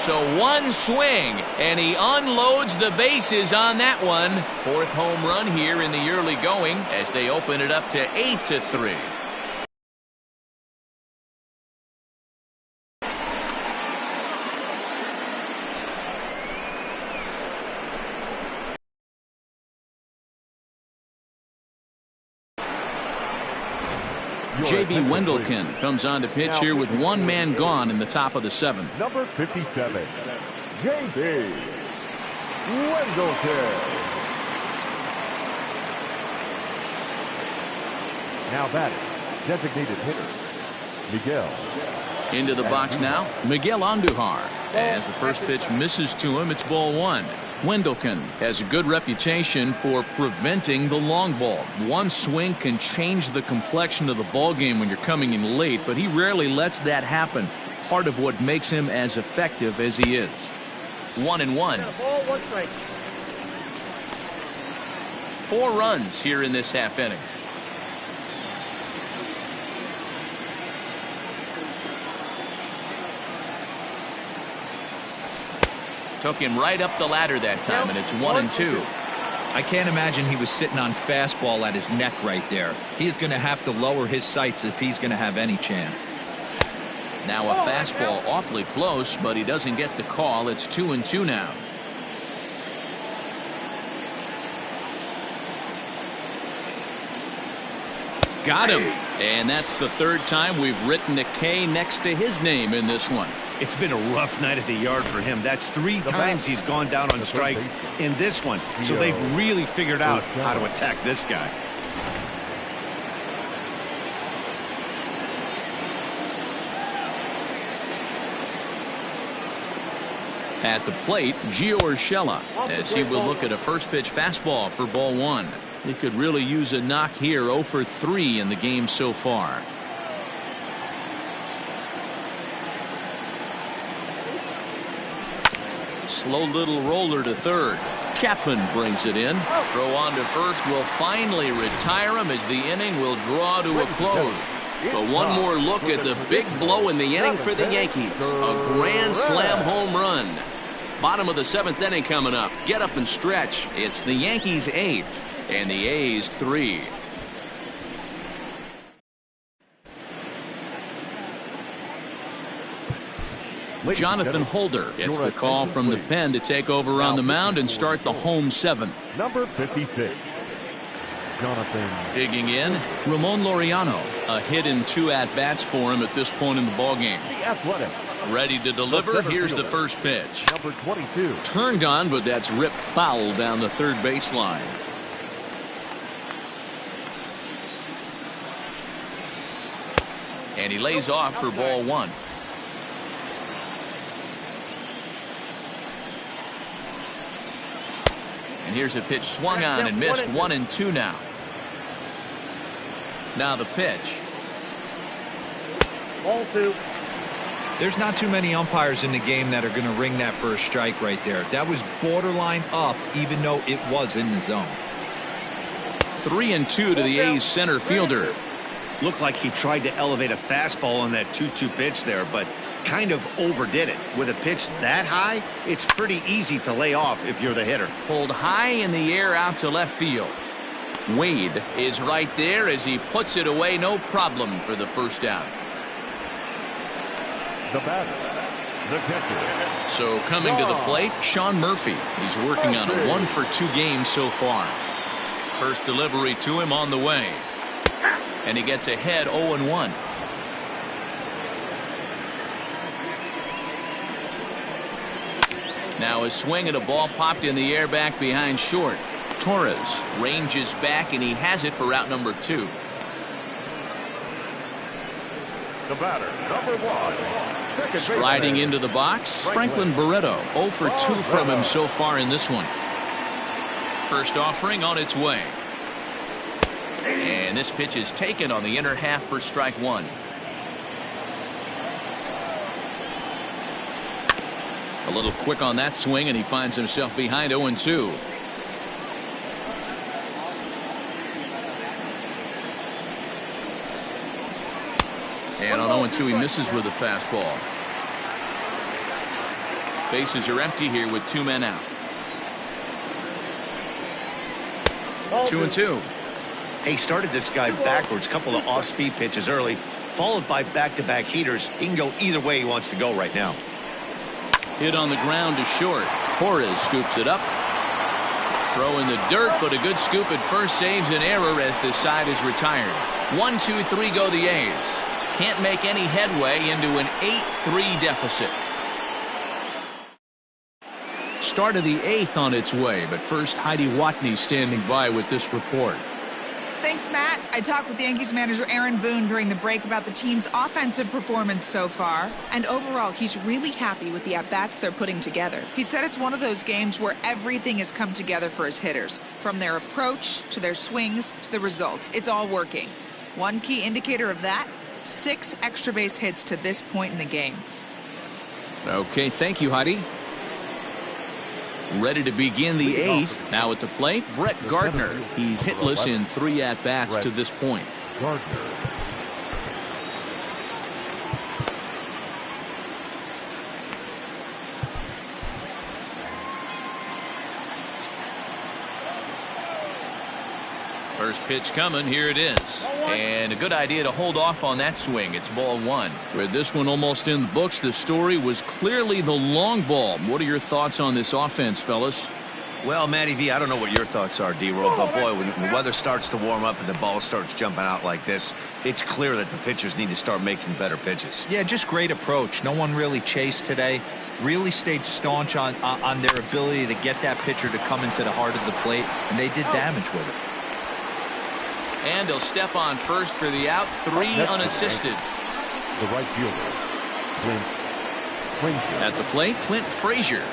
So one swing, and he unloads the bases on that one. 4th home run here in the early going as they open it up to 8-3. J.B. Wendelken comes on to pitch here with one man gone in the top of the 7th. Number 57, J.B. Wendelken. Now batting, designated hitter, Miguel. Into the box now, Miguel Andujar. As the first pitch misses to him, it's ball 1. Wendelken has a good reputation for preventing the long ball. One swing can change the complexion of the ball game when you're coming in late, but he rarely lets that happen. Part of what makes him as effective as he is. 1-1. 4 runs here in this half inning. Took him right up the ladder that time, and it's 1-2. I can't imagine he was sitting on fastball at his neck right there. He is going to have to lower his sights if he's going to have any chance. Now a fastball awfully close, but he doesn't get the call. It's 2-2 now. Got him. And that's the 3rd time we've written a K next to his name in this one. It's been a rough night at the yard for him. That's 3 times he's gone down on strikes in this one. So they've really figured out how to attack this guy. At the plate, Gio Urshela, as he will look at a first pitch fastball for ball 1. He could really use a knock here. 0 for 3 in the game so far. Slow little roller to third. Chapman brings it in. Throw on to first will finally retire him as the inning will draw to a close. But one more look at the big blow in the inning for the Yankees. A grand slam home run. Bottom of the 7th inning coming up. Get up and stretch. It's the Yankees 8 and the A's 3. Jonathan Holder gets the call from the pen to take over on the mound and start the home 7th. Number 56, Jonathan. Digging in, Ramon Laureano. A hit in 2 at-bats for him at this point in the ballgame. The Athletic. Ready to deliver. Here's the first pitch. Number 22. Turned on, but that's ripped foul down the 3rd baseline. And he lays off for ball 1. And here's a pitch swung on and missed. 1-2 now. Now the pitch. Ball 2. There's not too many umpires in the game that are going to ring that for a strike right there. That was borderline up, even though it was in the zone. 3-2 to the A's center fielder. Looked like he tried to elevate a fastball on that 2-2 pitch there, but kind of overdid it. With a pitch that high, it's pretty easy to lay off if you're the hitter. Pulled high in the air out to left field. Wade is right there as he puts it away, no problem for the first out. The batter, the catcher. So coming to the plate, Sean Murphy. He's working on a 1 for 2 game so far. First delivery to him on the way. And he gets ahead 0-1. Now a swing and a ball popped in the air back behind short. Torres ranges back and he has it for out number 2. The batter, number 1. Striding into the box, Franklin Barreto. 0 for 2 from him so far in this one. First offering on its way. And this pitch is taken on the inner half for strike 1. A little quick on that swing, and he finds himself behind 0-2. And on 0-2, he misses with a fastball. Bases are empty here with 2 men out. 2-2. He started this guy backwards, couple of off-speed pitches early, followed by back-to-back heaters. He can go either way he wants to go right now. Hit on the ground to short. Torres scoops it up. Throw in the dirt, but a good scoop at first saves an error as the side is retired. 1-2-3 go the A's. Can't make any headway into an 8-3 deficit. Start of the 8th on its way, but first Heidi Watney standing by with this report. Thanks, Matt. I talked with the Yankees manager Aaron Boone during the break about the team's offensive performance so far, and overall he's really happy with the at-bats they're putting together. He said it's one of those games where everything has come together for his hitters, from their approach to their swings to the results. It's all working. One key indicator of that, 6 extra base hits to this point in the game. Okay, thank you, Heidi. Ready to begin the 8th. Now at the plate, Brett Gardner. He's hitless in 3 at-bats to this point. Gardner. First pitch coming. Here it is. And a good idea to hold off on that swing. It's ball 1. With this one almost in the books, the story was clearly the long ball. What are your thoughts on this offense, fellas? Well, Matty V, I don't know what your thoughts are, D-Roll, but boy, when the weather starts to warm up and the ball starts jumping out like this, it's clear that the pitchers need to start making better pitches. Yeah, just great approach. No one really chased today. Really stayed staunch on their ability to get that pitcher to come into the heart of the plate, and they did damage with it. And he'll step on first for the out. 3 unassisted. The right fielder, Clint Frazier. At the plate, Clint Frazier.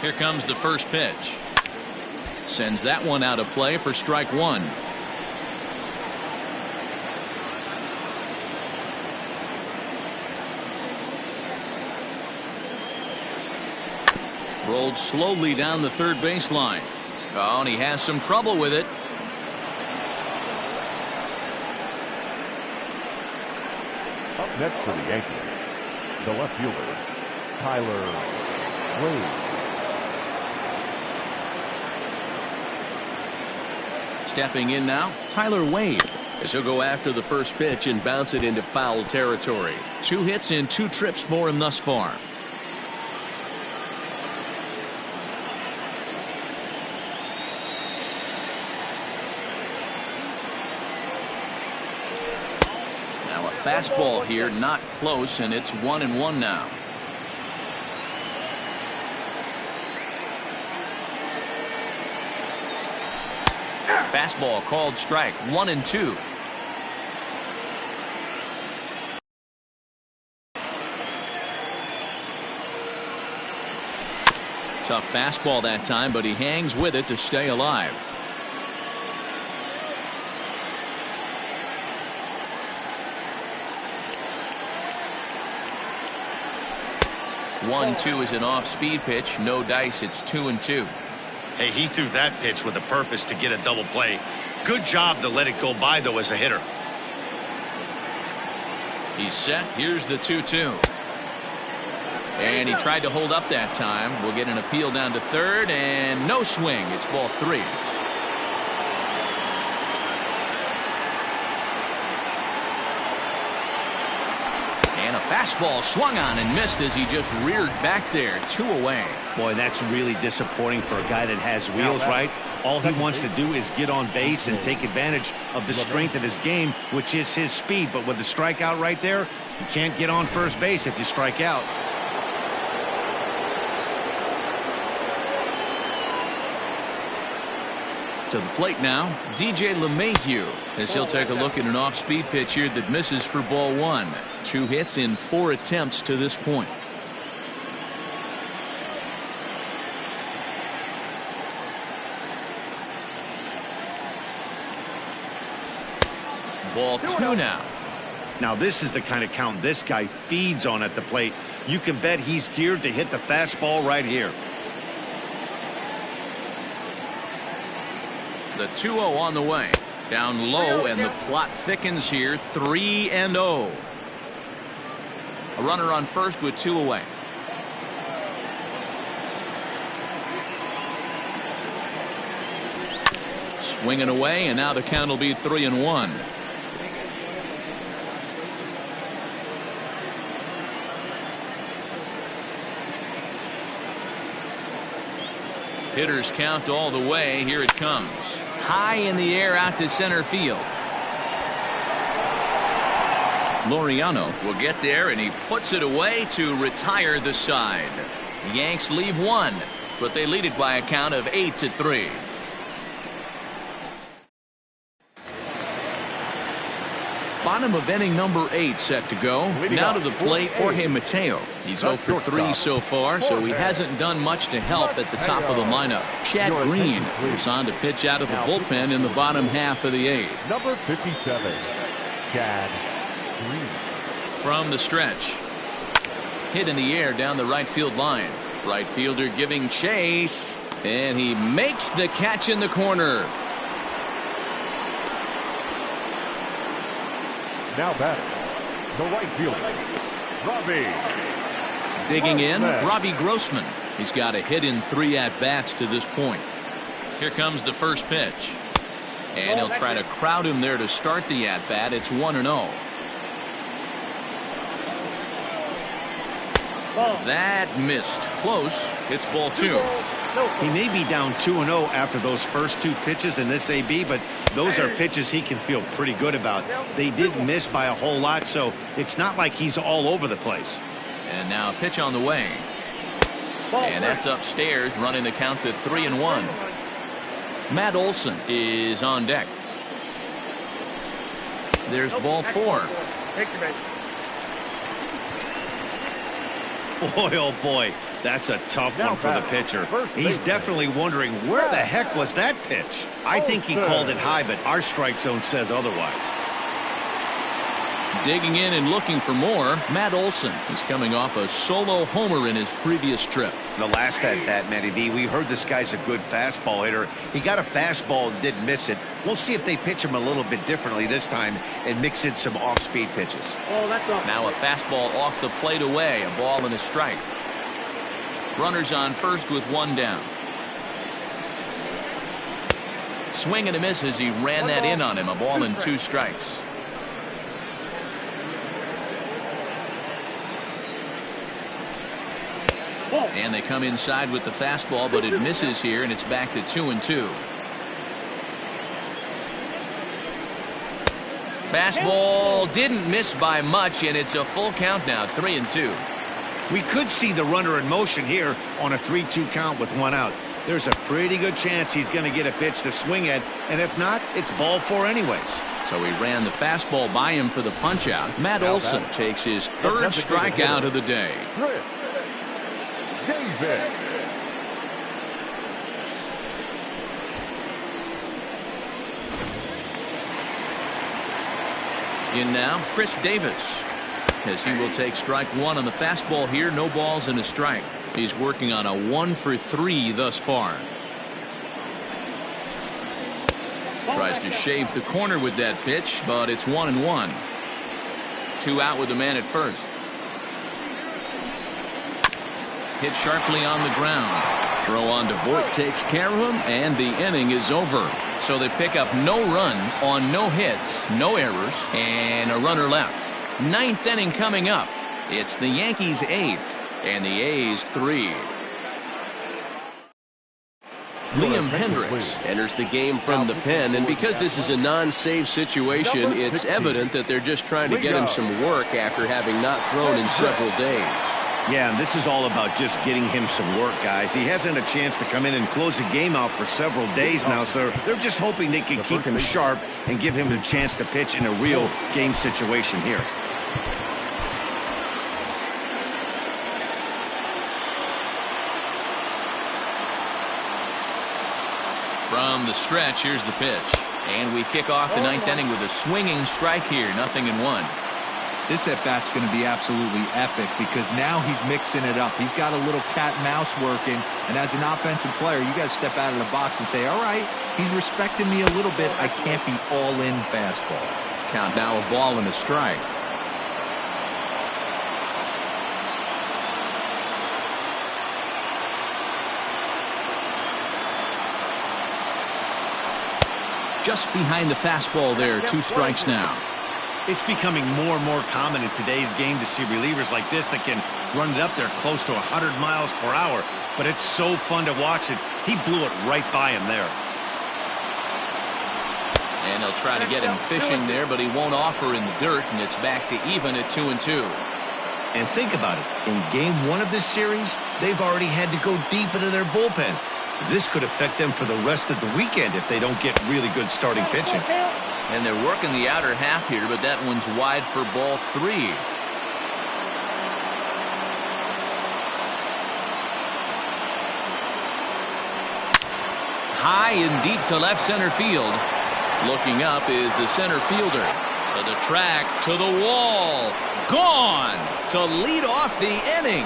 Here comes the first pitch. Sends that one out of play for strike 1. Rolled slowly down the third baseline. Oh, and he has some trouble with it. Up next for the Yankees, the left fielder, Tyler Wade. Stepping in now, Tyler Wade, as he'll go after the first pitch and bounce it into foul territory. 2 hits in 2 trips for him thus far. Now a fastball here, not close, and it's 1-1 now. Fastball called strike. 1-2. Tough fastball that time, but he hangs with it to stay alive. One, 2 is an off-speed pitch. No dice. It's 2-2. Hey, he threw that pitch with a purpose to get a double play. Good job to let it go by, though, as a hitter. He's set. Here's the 2-2. And he tried to hold up that time. We'll get an appeal down to third, and no swing. It's ball 3. And a fastball swung on and missed as he just reared back there. 2 away. Boy, that's really disappointing for a guy that has wheels, right? All he wants to do is get on base and take advantage of the strength of his game, which is his speed. But with the strikeout right there, you can't get on first base if you strike out. To the plate now, DJ LeMahieu, as he'll take a look at an off-speed pitch here that misses for ball 1. 2 hits in 4 attempts to this point. Ball 2 now. Now this is the kind of count this guy feeds on at the plate. You can bet he's geared to hit the fastball right here. The 2-0 on the way. Down low, and the plot thickens here. 3-0. A runner on first with 2 away. Swinging away, and now the count will be 3-1. Hitters count all the way. Here it comes. High in the air out to center field. Laureano will get there, and he puts it away to retire the side. The Yanks leave one, but they lead it by a count of 8-3. Bottom of inning number 8 set to go. Now to the plate, Jorge Mateo. He's 0 for 3 so far, so he hasn't done much to help at the top of the lineup. Chad Green is on to pitch out of the bullpen in the bottom half of the 8th. Number 57, Chad Green. From the stretch. Hit in the air down the right field line. Right fielder giving chase, and he makes the catch in the corner. Now batting, the right fielder, Robbie. Digging in, Robbie Grossman. He's got a hit in 3 at-bats to this point. Here comes the first pitch. And he'll try to crowd him there to start the at-bat. It's 1-0. That missed. Close. It's ball 2. He may be down 2-0 after those first 2 pitches in this AB, but those are pitches he can feel pretty good about. They did miss by a whole lot, so it's not like he's all over the place. And now a pitch on the way. And that's upstairs, running the count to 3-1. Matt Olson is on deck. There's ball 4. Boy, oh boy, that's a tough one for the pitcher. He's definitely wondering, where the heck was that pitch? I think he called it high, but our strike zone says otherwise. Digging in and looking for more, Matt Olson is coming off a solo homer in his previous trip. The last at bat, Matty V, we heard this guy's a good fastball hitter. He got a fastball and didn't miss it. We'll see if they pitch him a little bit differently this time and mix in some off-speed pitches. Now a fastball off the plate away, a ball and a strike. Runners on first with 1 down. Swing and a miss as he ran that in on him, a ball and 2 strikes. And they come inside with the fastball, but it misses here, and it's back to 2-2. Fastball didn't miss by much, and it's a full count now, 3-2. We could see the runner in motion here on a 3-2 count with 1 out. There's a pretty good chance he's going to get a pitch to swing at, and if not, it's ball 4 anyways. So he ran the fastball by him for the punch-out. Matt Olson takes his 3rd strikeout of the day. David. In now, Chris Davis, as he will take strike 1 on the fastball here. No balls and a strike. He's working on a 1 for 3 thus far. Tries to shave the corner with that pitch, but it's 1-1. 2 out with the man at first. Hit sharply on the ground. Throw on to Vogt takes care of him, and the inning is over. So they pick up no runs on no hits, no errors, and a runner left. 9th inning coming up. It's the Yankees 8 and the A's 3. Liam Hendricks enters the game from the pen, and because this is a non-save situation, it's evident that they're just trying to get him some work after having not thrown in several days. Yeah, and this is all about just getting him some work, guys. He hasn't a chance to come in and close a game out for several days now, so they're just hoping they can keep him sharp and give him a chance to pitch in a real game situation here. From the stretch, here's the pitch. And we kick off the 9th inning with a swinging strike here, 0-1. This at-bat's going to be absolutely epic because now he's mixing it up. He's got a little cat and mouse working, and as an offensive player, you got to step out of the box and say, all right, he's respecting me a little bit. I can't be all-in fastball. Count now a ball and a strike. Just behind the fastball there, 2 strikes now. It's becoming more and more common in today's game to see relievers like this that can run it up there close to 100 miles per hour. but it's so fun to watch it. He blew it right by him there. And they'll try to get him fishing there, but he won't offer in the dirt, and it's back to even at 2-2. And think about it. In game 1 of this series, they've already had to go deep into their bullpen. This could affect them for the rest of the weekend if they don't get really good starting pitching. And they're working the outer half here, but that one's wide for ball 3. High and deep to left center field. Looking up is the center fielder. To the track, to the wall. Gone to lead off the inning.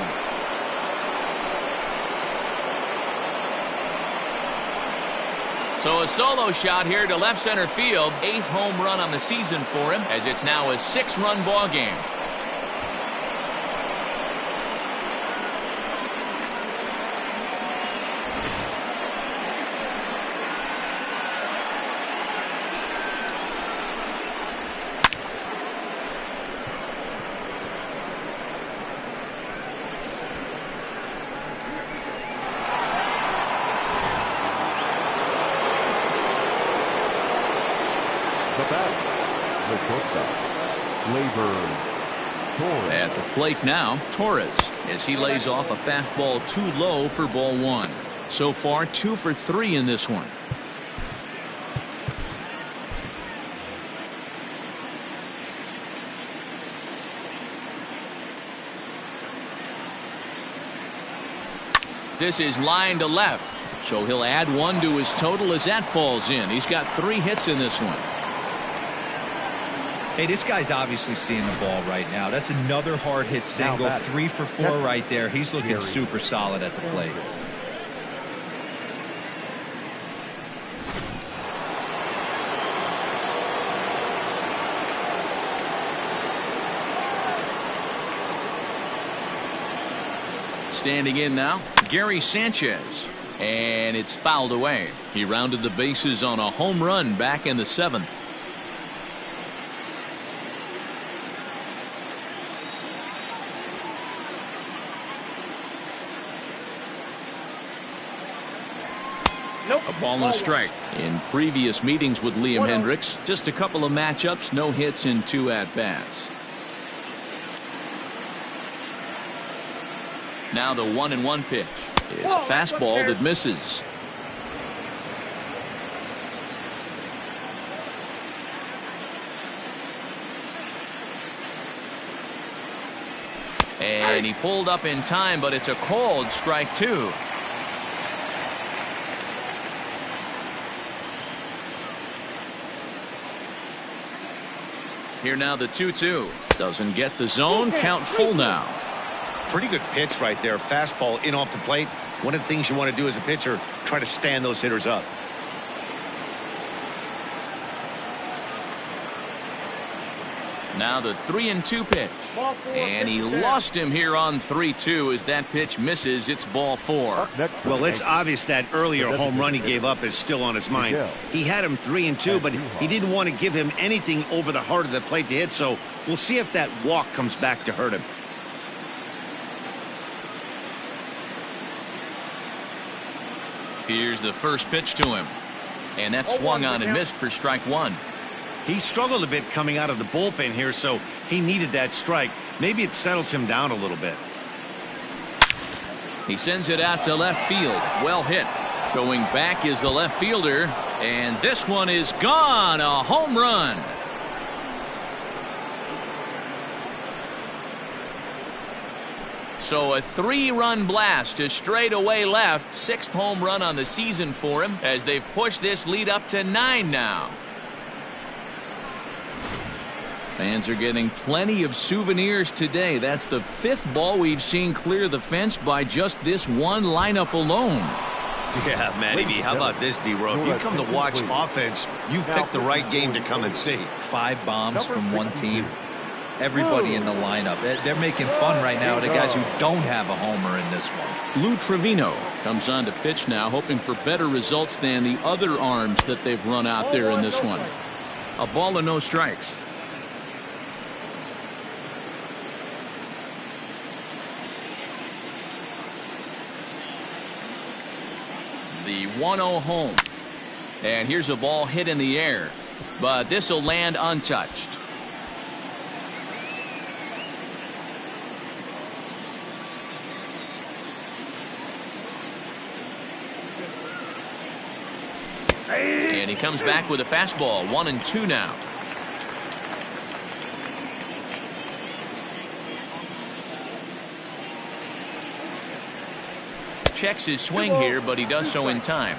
So a solo shot here to left center field. 8th home run on the season for him, as it's now a 6-run ball game. At the plate now, Torres, as he lays off a fastball too low for ball 1. So far, 2 for 3 in this one. This is line to left, so he'll add 1 to his total as that falls in. He's got 3 hits in this one. Hey, this guy's obviously seeing the ball right now. That's another hard hit single. 3 for 4 right there. He's looking super solid at the plate. Standing in now, Gary Sanchez. And it's fouled away. He rounded the bases on a home run back in the 7th. A ball and a strike. In previous meetings with Liam Hendricks, just a couple of matchups, no hits in 2 at-bats. Now the 1-1 pitch is a fastball that misses. And he pulled up in time, but it's a called strike 2. Here now the 2-2. Doesn't get the zone. Count full now. Pretty good pitch right there. Fastball in off the plate. One of the things you want to do as a pitcher, try to stand those hitters up. Now the 3-2 pitch. And he lost him here on 3-2 as that pitch misses. It's ball 4. Well, it's obvious that earlier home run he gave up is still on his mind. He had him 3-2, but he didn't want to give him anything over the heart of the plate to hit, so we'll see if that walk comes back to hurt him. Here's the first pitch to him. And that's swung on and missed for strike 1. He struggled a bit coming out of the bullpen here, so he needed that strike. Maybe it settles him down a little bit. He sends it out to left field. Well hit. Going back is the left fielder. And this one is gone. A home run. So a 3-run blast to straightaway left. 6th home run on the season for him as they've pushed this lead up to 9 now. Fans are getting plenty of souvenirs today. That's the 5th ball we've seen clear the fence by just this one lineup alone. Yeah, Matty, how about this, D-Row? If you come to watch offense, you've picked the right game to come and see. 5 bombs from one team. Everybody in the lineup. They're making fun right now of the guys who don't have a homer in this one. Lou Trevino comes on to pitch now, hoping for better results than the other arms that they've run out there in this one. A ball and no strikes. The 1-0 home. And here's a ball hit in the air, but this will land untouched. And he comes back with a fastball. 1-2 now. Checks his swing here, but he does so in time.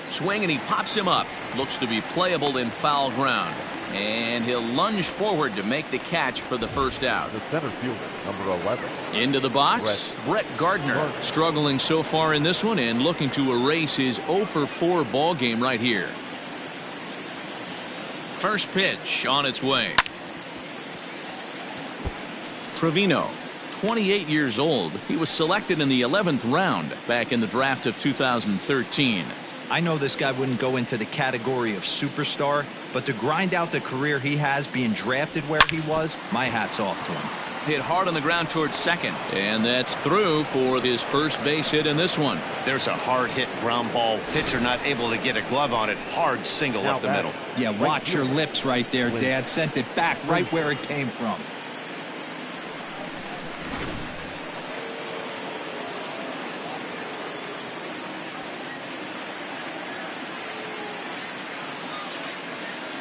Swing, and he pops him up. Looks to be playable in foul ground. And he'll lunge forward to make the catch for the first out. The center fielder, number 11. Into the box, Brett Gardner. Struggling so far in this one and looking to erase his 0 for 4 ball game right here. First pitch on its way. Trevino, 28 years old. He was selected in the 11th round back in the draft of 2013. I know this guy wouldn't go into the category of superstar, but to grind out the career he has being drafted where he was, my hat's off to him. Hit hard on the ground towards second, and that's through for his first base hit in this one. There's a hard hit ground ball. Pitcher not able to get a glove on it. Hard single up the middle. Yeah, watch your lips right there, Dad. Sent it back right where it came from.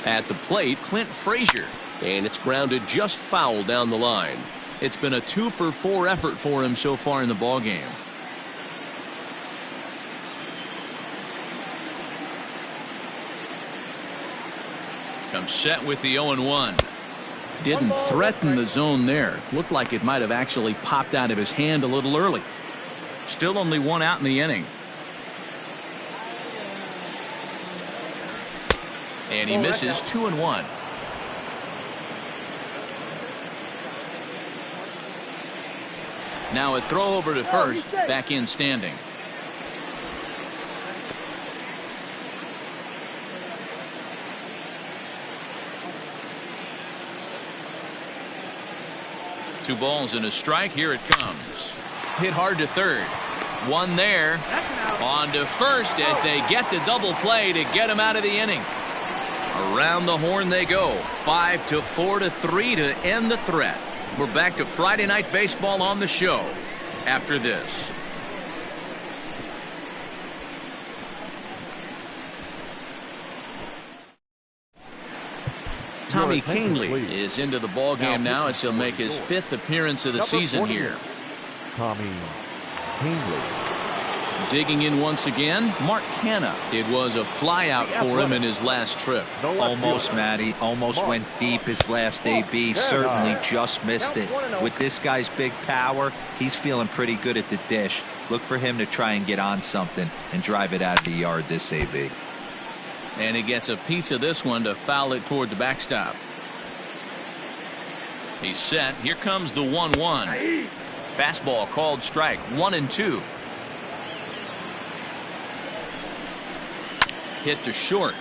At the plate, Clint Frazier, and it's grounded just foul down the line. It's been a 2 for 4 effort for him so far in the ballgame. Comes set with the 0-1. Didn't threaten the zone there. Looked like it might have actually popped out of his hand a little early. Still only 1 out in the inning. And he misses 2-1. Now a throw over to first, back in standing. Two balls and a strike. Here it comes. Hit hard to third. One there. On to first as they get the double play to get him out of the inning. Around the horn they go. 5-4-3 to end the threat. We're back to Friday Night Baseball on the show after this. Tommy Kahnle is into the ballgame now as he'll make his 5th appearance of the season here. Tommy Kahnle. Digging in once again, Mark Hanna. It was a fly out for him in his last trip. Almost, Matty. Almost went deep his last AB. Certainly just missed it. With this guy's big power, he's feeling pretty good at the dish. Look for him to try and get on something and drive it out of the yard this AB. And he gets a piece of this one to foul it toward the backstop. He's set. Here comes the 1-1. Fastball called strike. 1-2. Hit to short.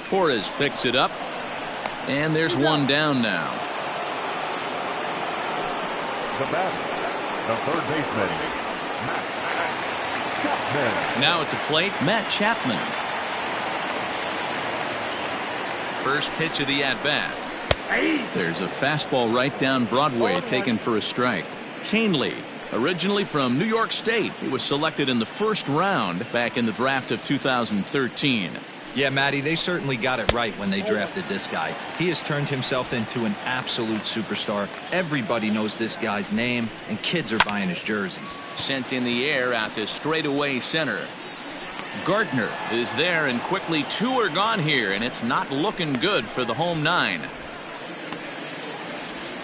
Torres picks it up. And there's one down now. The batter, the third baseman, Matt Chapman. Now at the plate, Matt Chapman. First pitch of the at-bat. There's a fastball right down Broadway taken for a strike. Kahnle, originally from New York State, he was selected in the 1st round back in the draft of 2013. Yeah, Matty, they certainly got it right when they drafted this guy. He has turned himself into an absolute superstar. Everybody knows this guy's name, and kids are buying his jerseys. Sent in the air out to straightaway center. Gardner is there, and quickly 2 are gone here, and it's not looking good for the home 9.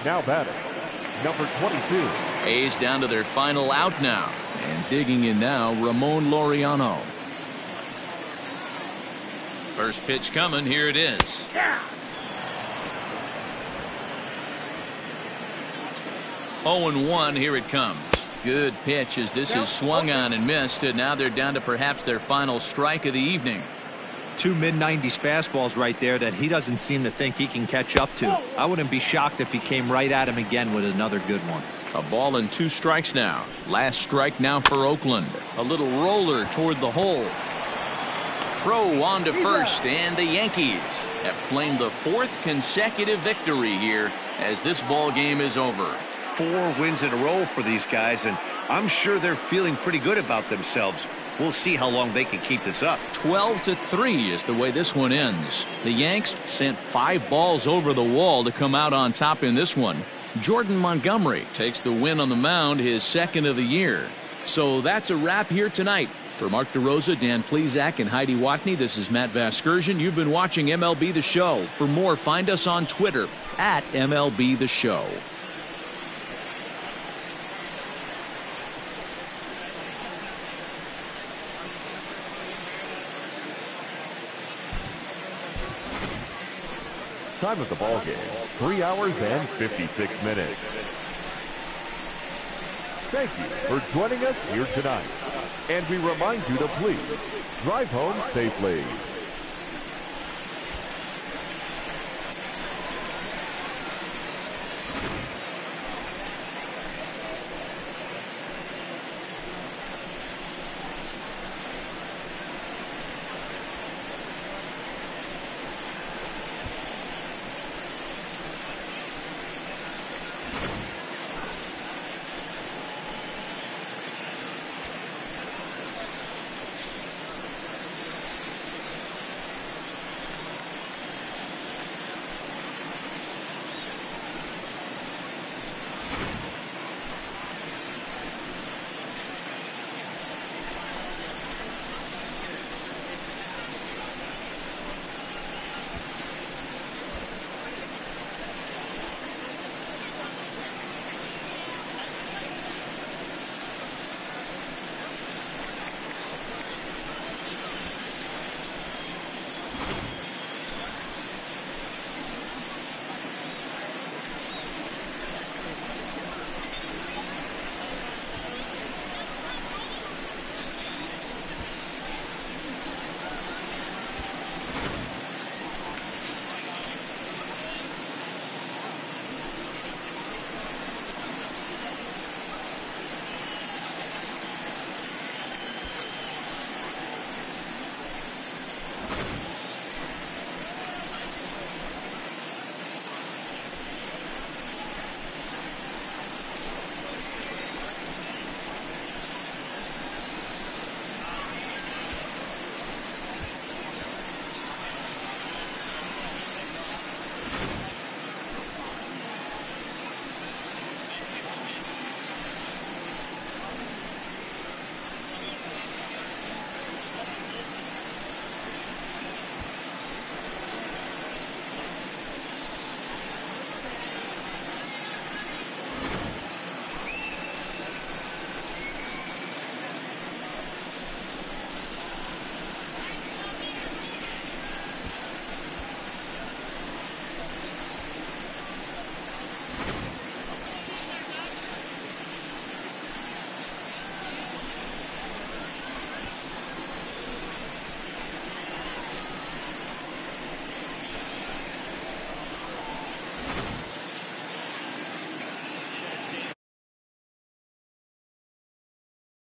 Now batter, number 22. A's down to their final out now, and digging in now, Ramon Laureano. First pitch coming. Here it is. 0-1. Here it comes. Good pitch as this is swung on and missed, and now they're down to perhaps their final strike of the evening. 2 mid-90s fastballs right there that he doesn't seem to think he can catch up to. I wouldn't be shocked if he came right at him again with another good one. A ball and 2 strikes now. Last strike now for Oakland. A little roller toward the hole. Throw on to first, and the Yankees have claimed the 4th consecutive victory here as this ball game is over. 4 wins in a row for these guys, and I'm sure they're feeling pretty good about themselves. We'll see how long they can keep this up. 12-3 is the way this one ends. The Yanks sent 5 balls over the wall to come out on top in this one. Jordan Montgomery takes the win on the mound, his 2nd of the year. So that's a wrap here tonight. For Mark DeRosa, Dan Plesac, and Heidi Watney, this is Matt Vasgersian. You've been watching MLB The Show. For more, find us on Twitter at MLB The Show. Time of the ball game, 3 hours and 56 minutes. Thank you for joining us here tonight. And we remind you to please drive home safely.